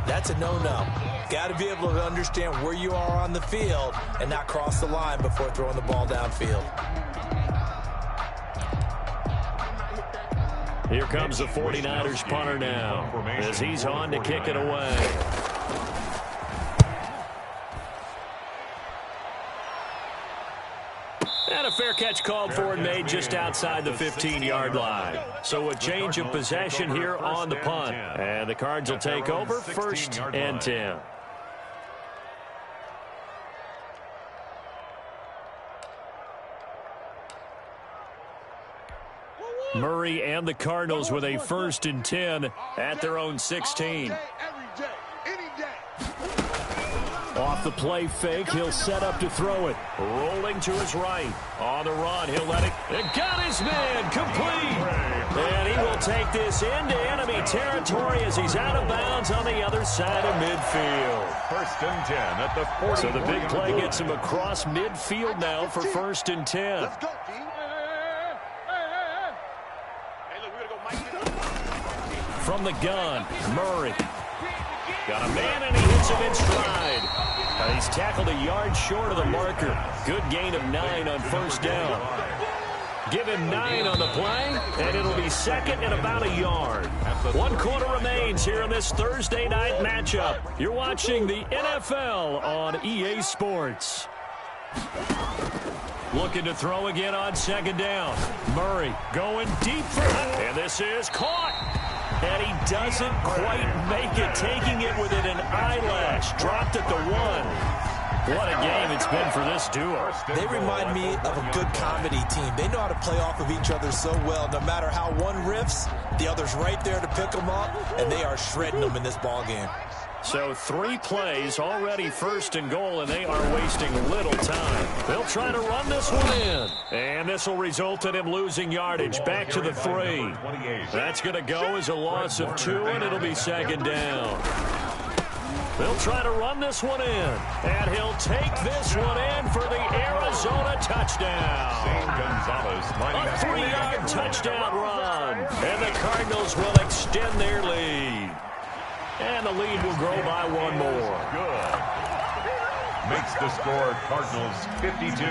that's a no-no. Got to be able to understand where you are on the field and not cross the line before throwing the ball downfield. Here comes the 49ers punter now as he's on to kick it away. And a fair catch called for and made just outside the 15-yard line. So a change of possession here on the punt. And the Cards will take over 1st and 10. Murray and the Cardinals with a 1st and 10 at their own 16. Off the play fake, he'll set up to throw it. Rolling to his right. On the run, he'll let it. And got his man complete. And he will take this into enemy territory as he's out of bounds on the other side of midfield. 1st and 10 at the 40. So the big play gets him across midfield now for 1st and 10. Let's go, D. From the gun, Murray. Got a man, and he hits him in stride. He's tackled a yard short of the marker. Good gain of 9 on 1st down. Give him 9 on the play, and it'll be 2nd and about a yard. 1 quarter remains here in this Thursday night matchup. You're watching the NFL on EA Sports. Looking to throw again on 2nd down. Murray going deep for it, and this is caught. And he doesn't quite make it, taking it within an eyelash. Dropped at the 1. What a game it's been for this duo. They remind me of a good comedy team. They know how to play off of each other so well. No matter how one riffs, the other's right there to pick them up, and they are shredding them in this ball game. So 3 plays, already 1st and goal, and they are wasting little time. They'll try to run this one in. And this will result in him losing yardage. Back to the 3. That's going to go as a loss of 2, and it'll be 2nd down. They'll try to run this one in. And he'll take this one in for the Arizona touchdown. A 3-yard touchdown run. And the Cardinals will extend their lead. And the lead will grow by 1 more. Good. Makes the score Cardinals 52,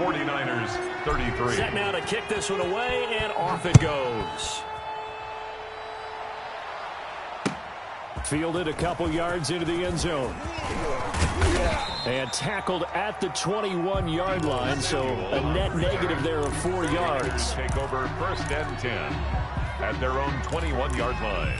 49ers 33. Set now to kick this one away, and off it goes. Fielded a couple yards into the end zone. And tackled at the 21-yard line, so a net negative there of 4 yards. Take over 1st and 10 at their own 21-yard line.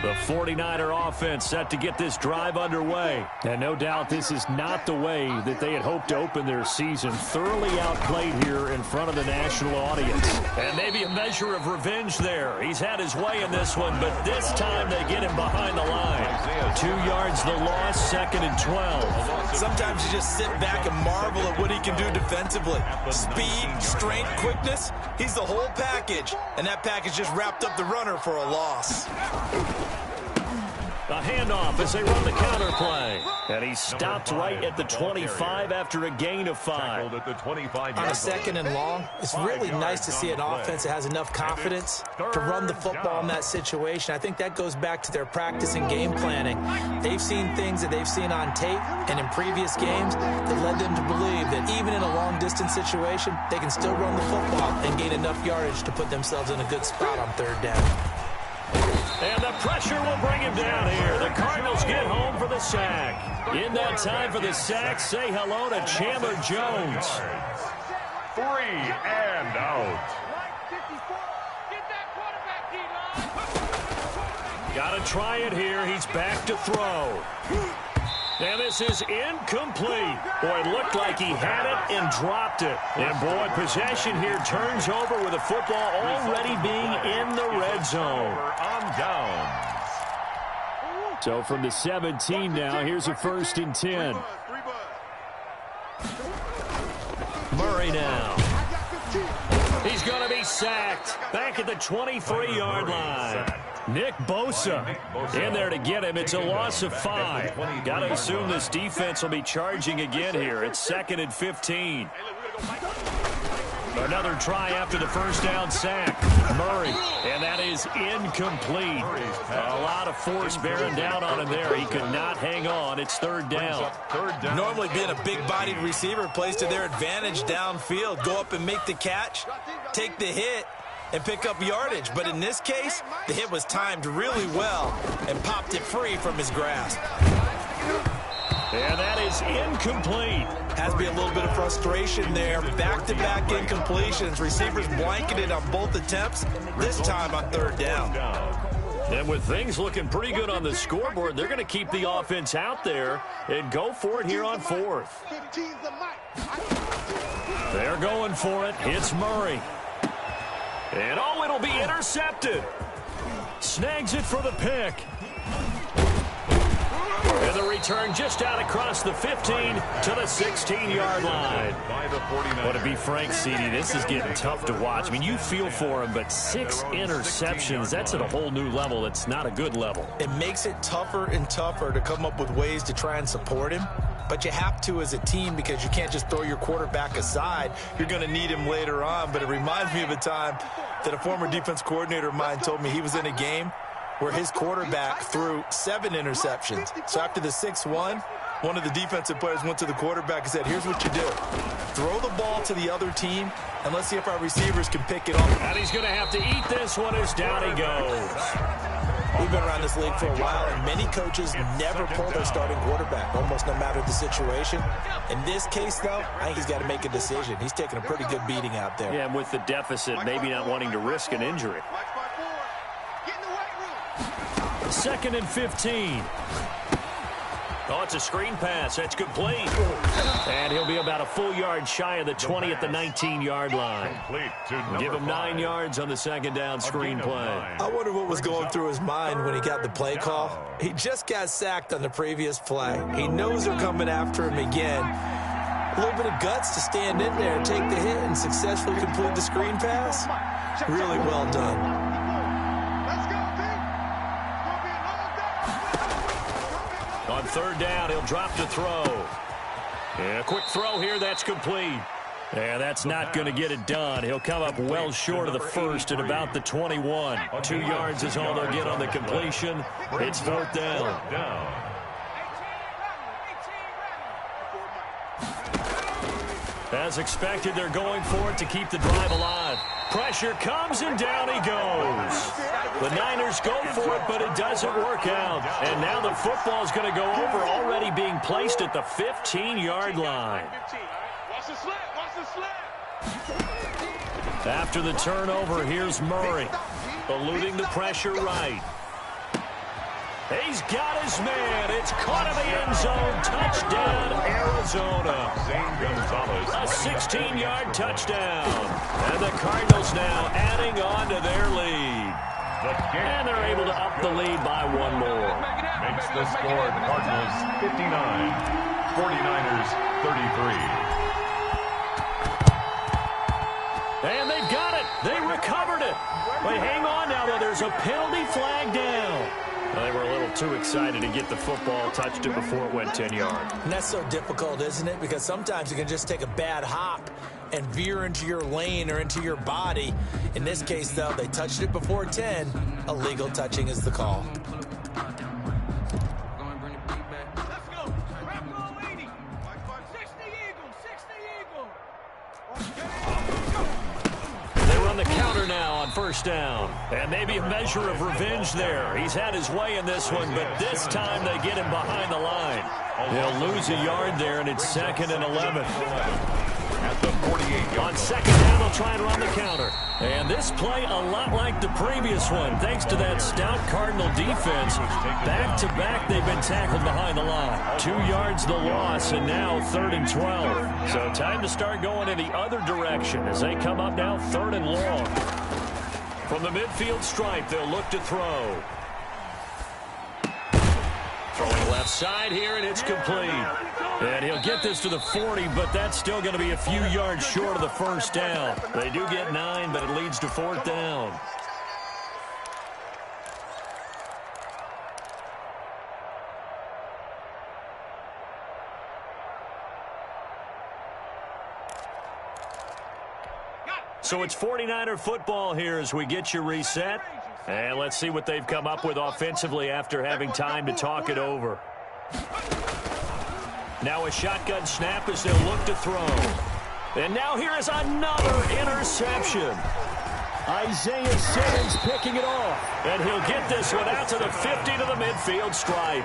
The 49er offense set to get this drive underway. And no doubt this is not the way that they had hoped to open their season. Thoroughly outplayed here in front of the national audience. And maybe a measure of revenge there. He's had his way in this one, but this time they get him behind the line. 2 yards the loss, 2nd and 12. Sometimes you just sit back and marvel at what he can do defensively. Speed, strength, quickness, he's the whole package. And that package just wrapped up the runner for a loss. A handoff as they run the counter play. And he stopped right at the 25 after a gain of 5. On a 2nd and long, it's really nice to see an offense that has enough confidence to run the football in that situation. I think that goes back to their practice and game planning. They've seen things that they've seen on tape and in previous games that led them to believe that even in a long-distance situation, they can still run the football and gain enough yardage to put themselves in a good spot on 3rd down. And the pressure will bring him down here. The Cardinals get home for the sack. In that time for the sack, say hello to Chandler Jones. 3 and out. Got to try it here. He's back to throw. And this is incomplete. Boy, it looked like he had it and dropped it. And, boy, possession here turns over with the football already being in the red zone. On downs. So from the 17 now, here's a 1st and 10. Murray now. He's going to be sacked back at the 23-yard line. Nick Bosa in there to get him. It's a loss of 5. Got to assume this defense will be charging again here. It's 2nd and 15. Another try after the 1st down sack. Murray, and that is incomplete. A lot of force bearing down on him there. He could not hang on. It's 3rd down. Normally being a big-bodied receiver plays to their advantage downfield. Go up and make the catch, take the hit, and pick up yardage. But in this case, the hit was timed really well and popped it free from his grasp. And that is incomplete. Has to be a little bit of frustration there. Back-to-back incompletions. Receivers blanketed on both attempts, this time on 3rd down. And with things looking pretty good on the scoreboard, they're going to keep the offense out there and go for it here on 4th. They're going for it. It's Murray. And, oh, it'll be intercepted. Snags it for the pick. And the return just out across the 15 to the 16-yard line. But to be frank, CD, this is getting tough to watch. I mean, you feel for him, but 6 interceptions, that's at a whole new level. It's not a good level. It makes it tougher and tougher to come up with ways to try and support him. But you have to as a team because you can't just throw your quarterback aside. You're going to need him later on. But it reminds me of a time that a former defense coordinator of mine told me he was in a game where his quarterback threw 7 interceptions. So after the 6-1, one of the defensive players went to the quarterback and said, here's what you do. Throw the ball to the other team, and let's see if our receivers can pick it up. And he's going to have to eat this one as down he goes. We've been around this league for a while, and many coaches never pull their starting quarterback, almost no matter the situation. In this case, though, I think he's got to make a decision. He's taking a pretty good beating out there. Yeah, and with the deficit, maybe not wanting to risk an injury. 2nd and 15. Oh, it's a screen pass. That's complete. And he'll be about a full yard shy of the 20 at the 19-yard line. Give him 9 yards on the second down screen play. I wonder what was going through his mind when he got the play call. He just got sacked on the previous play. He knows they're coming after him again. A little bit of guts to stand in there and take the hit and successfully complete the screen pass. Really well done. On third down, he'll drop to throw. And a quick throw here, that's complete. And that's not going to get it done. He'll come up well short of the first at about the 21. 2 yards is all they'll get on the completion. It's fourth down. As expected, they're going for it to keep the drive alive. Pressure comes, and down he goes. The Niners go for it, but it doesn't work out. And now the football's going to go over, already being placed at the 15-yard line. After the turnover, here's Murray, eluding the pressure right. He's got his man. It's caught in the end zone. Touchdown, Arizona. A 16-yard touchdown. And the Cardinals now adding on to their lead. And they're able to up the lead by one more. Makes the score Cardinals 59, 49ers 33. And they've got it. They recovered it. But hang on now, though. There's a penalty flag down. They were a little too excited to get the football, touched it before it went 10 yards. And that's so difficult, isn't it? Because sometimes you can just take a bad hop and veer into your lane or into your body. In this case, though, they touched it before 10. Illegal touching is the call. The counter now on first down. And maybe a measure of revenge there. He's had his way in this one, but this time they get him behind the line. They'll lose a yard there, and it's 2nd and 11. At the 48-yard on second down, they'll try and run the counter. And this play a lot like the previous one, thanks to that stout Cardinal defense. Back-to-back, they've been tackled behind the line. 2 yards the loss, and now 3rd and 12. So time to start going in the other direction as they come up now 3rd and long. From the midfield stripe, they'll look to throw. Throwing left side here, and it's complete. And he'll get this to the 40, but that's still going to be a few yards short of the first down. They do get 9, but it leads to 4th down. So it's 49er football here as we get you reset. And let's see what they've come up with offensively after having time to talk it over. Now a shotgun snap as they'll look to throw. And now here is another interception. Isaiah Simmons picking it off. And he'll get this one out to the 50 to the midfield stripe.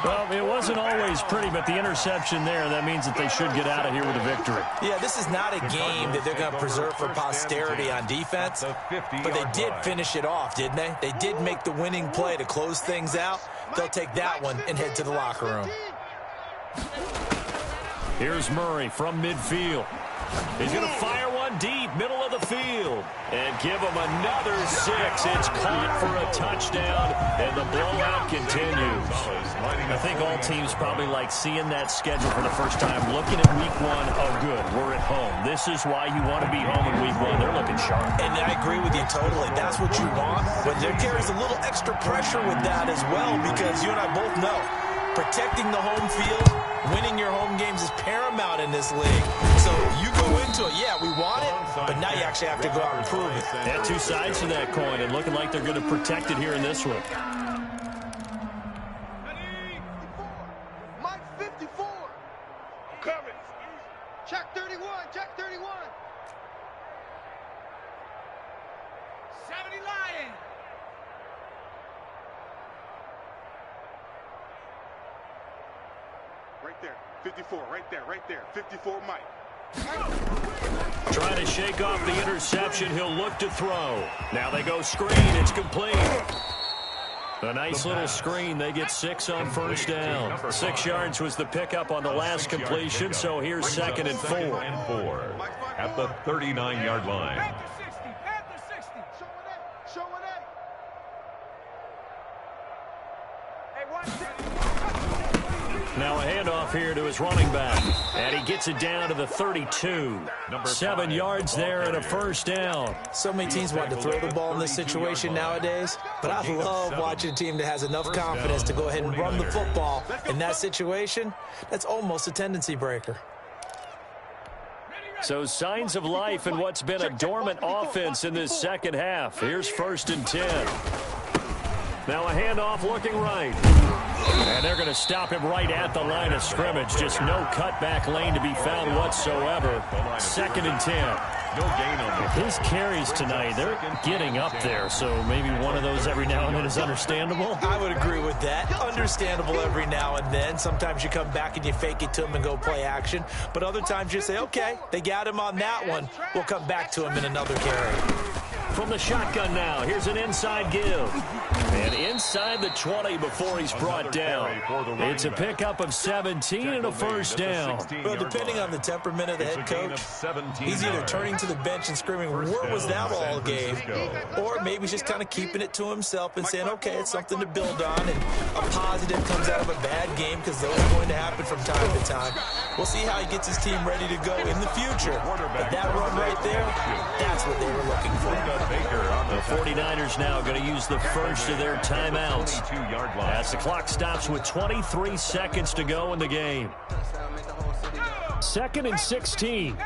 Well, it wasn't always pretty, but the interception there, that means that they should get out of here with a victory. Yeah, this is not a game that they're going to preserve for posterity on defense, but they did finish it off, didn't they? They did make the winning play to close things out. They'll take that one and head to the locker room. Here's Murray from midfield. He's going to fire one deep, middle of the field, and give him another 6. It's caught for a touchdown, and the blowout continues. I think all teams probably like seeing that schedule for the first time, looking at week 1. Oh, good, we're at home. This is why you want to be home in week 1. They're looking sharp. And I agree with you totally. That's what you want. But there carries a little extra pressure with that as well, because you and I both know protecting the home field, winning your home games is paramount in this league. So you go into it, yeah, we want it, but now you actually have to go out and prove it. Yeah, 2 sides to that coin, and looking like they're going to protect it here in this one. Mike 54. Coming. Check 31, check 31. 70 Lion. Right there, 54, right there, 54 Mike. Trying to shake off the interception, he'll look to throw. Now they go screen, it's complete. A nice little screen. They get 6 on first down. 6 yards was the pickup on the last completion, so here's 2nd and 4. At the 39-yard line. Now a handoff here to his running back, and he gets it down to the 32. 7 yards there and a first down. So many teams want to throw the ball in this situation nowadays, but I love watching a team that has enough confidence to go ahead and run the football. In that situation, that's almost a tendency breaker. So signs of life in what's been a dormant offense in this second half. Here's 1st and 10. Now a handoff looking right. And they're going to stop him right at the line of scrimmage. Just no cutback lane to be found whatsoever. 2nd and 10. No gain on this. His carries tonight, they're getting up there, so maybe one of those every now and then is understandable. I would agree with that. Understandable every now and then. Sometimes you come back and you fake it to him and go play action. But other times you say, okay, they got him on that one. We'll come back to him in another carry. From the shotgun now, here's an inside give. And inside the 20 before he's brought down. It's a pickup of 17 and a first down. Well, depending on the temperament of the head coach, he's either turning to the bench and screaming, where was that all game? Or maybe he's just kind of keeping it to himself and saying, okay, it's something to build on, and a positive comes out of a bad game because those are going to happen from time to time. We'll see how he gets his team ready to go in the future. But that run right there, that's what they were looking for. The 49ers now going to use the first of their timeouts as the clock stops with 23 seconds to go in the game. 2nd and 16.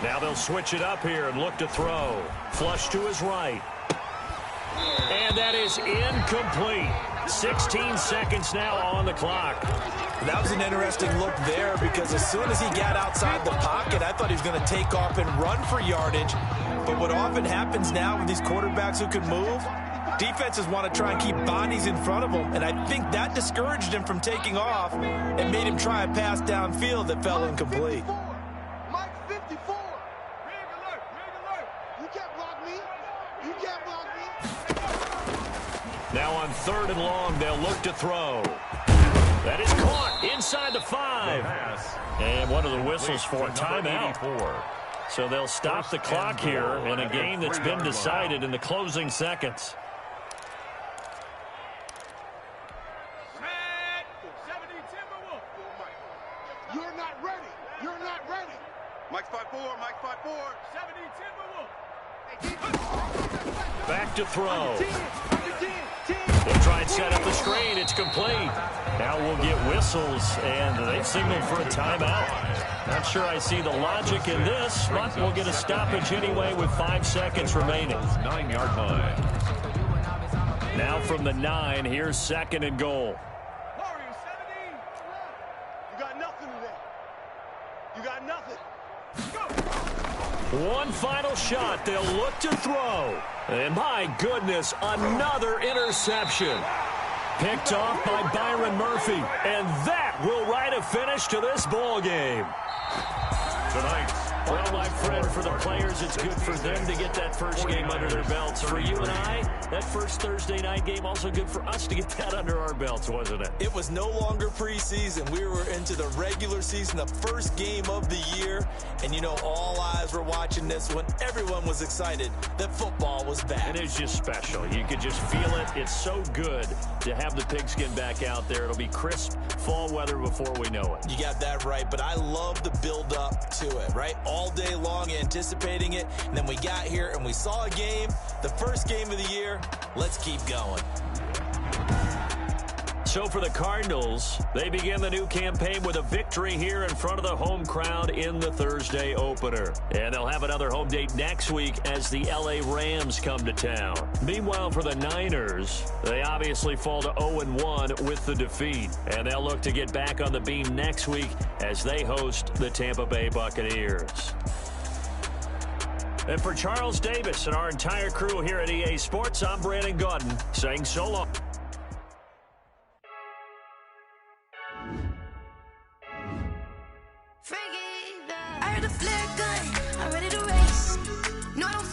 Now they'll switch it up here and look to throw. Flush to his right. And that is incomplete. 16 seconds now on the clock. That was an interesting look there because as soon as he got outside the pocket, I thought he was going to take off and run for yardage. But what often happens now with these quarterbacks who can move, defenses want to try and keep bodies in front of them. And I think that discouraged him from taking off and made him try a pass downfield that fell incomplete. Mike 54. Rig alert. You can't block me. You can't block me. Now on 3rd and long, they'll look to throw. That is caught inside the 5. And one of the whistles for a timeout. So they'll stop the clock here in a game that's been decided in the closing seconds. You're not ready. You're not ready. Mike's 5-4. Mike's 5-4. 70-10. Back to throw. They'll try and set up the screen. It's complete. Now we'll get whistles, and they've signaled for a timeout. Not sure I see the logic in this, but we'll get a stoppage anyway with 5 seconds remaining. 9-yard line. Now from the 9, here's 2nd and goal. You got nothing today. You got nothing. One final shot. They'll look to throw. And my goodness, another interception. Picked off by Byron Murphy. And that will write a finish to this ball game. Tonight. Well, my friend, for the players, it's good for them to get that first game under their belts. For you and I, that first Thursday night game, also good for us to get that under our belts, wasn't it? It was no longer preseason. We were into the regular season, the first game of the year. And, you know, all eyes were watching this when everyone was excited that football was back. It is just special. You could just feel it. It's so good to have the pigskin back out there. It'll be crisp fall weather before we know it. You got that right, but I love the build-up to it, right? All day long anticipating it, and then we got here and we saw a game, the first game of the year. Let's keep going. So for the Cardinals, they begin the new campaign with a victory here in front of the home crowd in the Thursday opener. And they'll have another home date next week as the LA Rams come to town. Meanwhile, for the Niners, they obviously fall to 0-1 with the defeat. And they'll look to get back on the beam next week as they host the Tampa Bay Buccaneers. And for Charles Davis and our entire crew here at EA Sports, I'm Brandon Gaudin saying so long. I heard the flare gun, I'm ready to race. No, I don't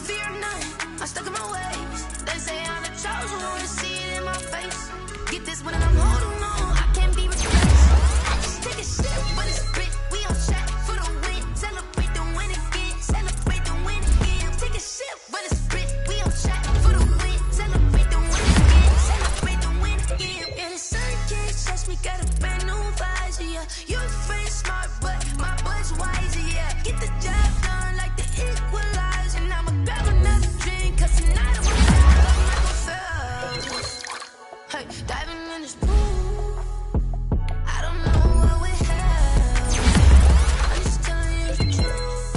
Diving in this pool, I don't know what we have. I'm just telling you the truth.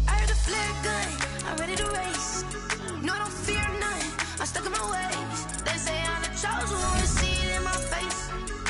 I heard the flare gun, I'm ready to race. No, I don't fear none, I'm stuck in my ways. They say I'm the chosen one, to see it in my face.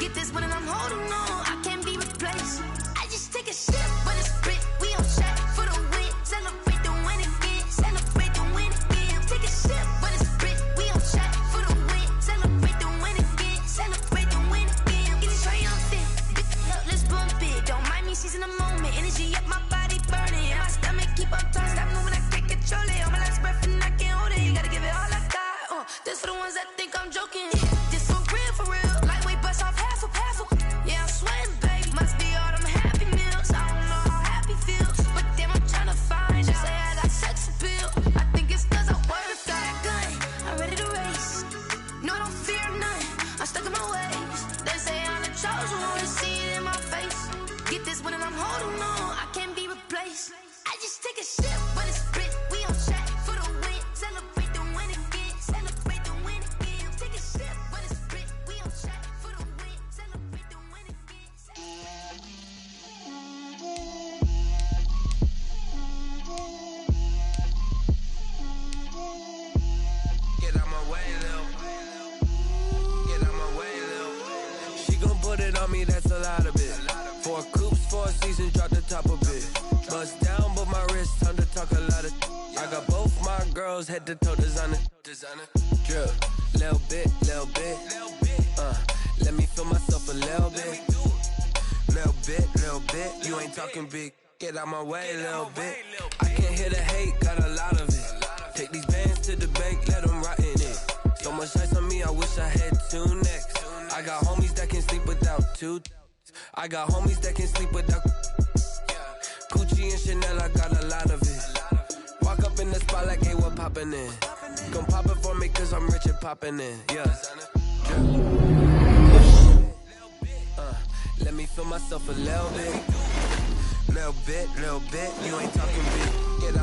Get this one and I'm holding on, I can't be replaced. I just take a sip, but it's spit, we on track for the win. Celebrate the win again, celebrate the win again. Take a sip, but it's spit, we on track for the win. Celebrate the win again, celebrate the win again. Get it triumphant, look, let's bump it. Don't mind me seizing the moment, energy up my body burning. And my stomach keep on turning, stop moving, I can't control it. On my last breath and I can't hold it, you gotta give it all I got. This for the ones that think I'm joking. This for real, lightweight bust off half a. Yeah, I'm sweating, baby, must be all them happy meals. I don't know how happy feels, but damn, I'm trying to find out. Say I got sex appeal, I think it's cause I work. Got a gun, I'm ready to race. No, I don't fear none, I'm stuck in my ways. They say I'm the chosen one, to see it in my face. Get this one and I'm holding on, I can't be replaced. I just take a sip, but it's split, we on track for the win. Celebrate the win again, celebrate the win again. Take a sip, but it's split, we on track for the win. Celebrate the win again. Get out my way, Lil. Get out my way, Lil. She gon' put it on me, that's a lot of it. 4 coops, 4 seasons, drop the top a bit. Bust down, but my wrist, time to talk a lot of. I got both my girls, head to toe designer. Drip, little bit. Let me feel myself a little bit. Little bit. You ain't talking big. Get out my way, little bit. I can't hear the hate, got a lot of it. Take these bands to the bank, let them rot in it. So much ice on me, I wish I had 2 necks. I got homies that can sleep without 2. I got homies that can sleep without Gucci and Chanel, I got a lot of it. Walk up in the spot like, hey, what poppin' in? Gon' pop it for me cause I'm rich and poppin' in. Yeah. Let me feel myself a little bit. You ain't talking big. Get out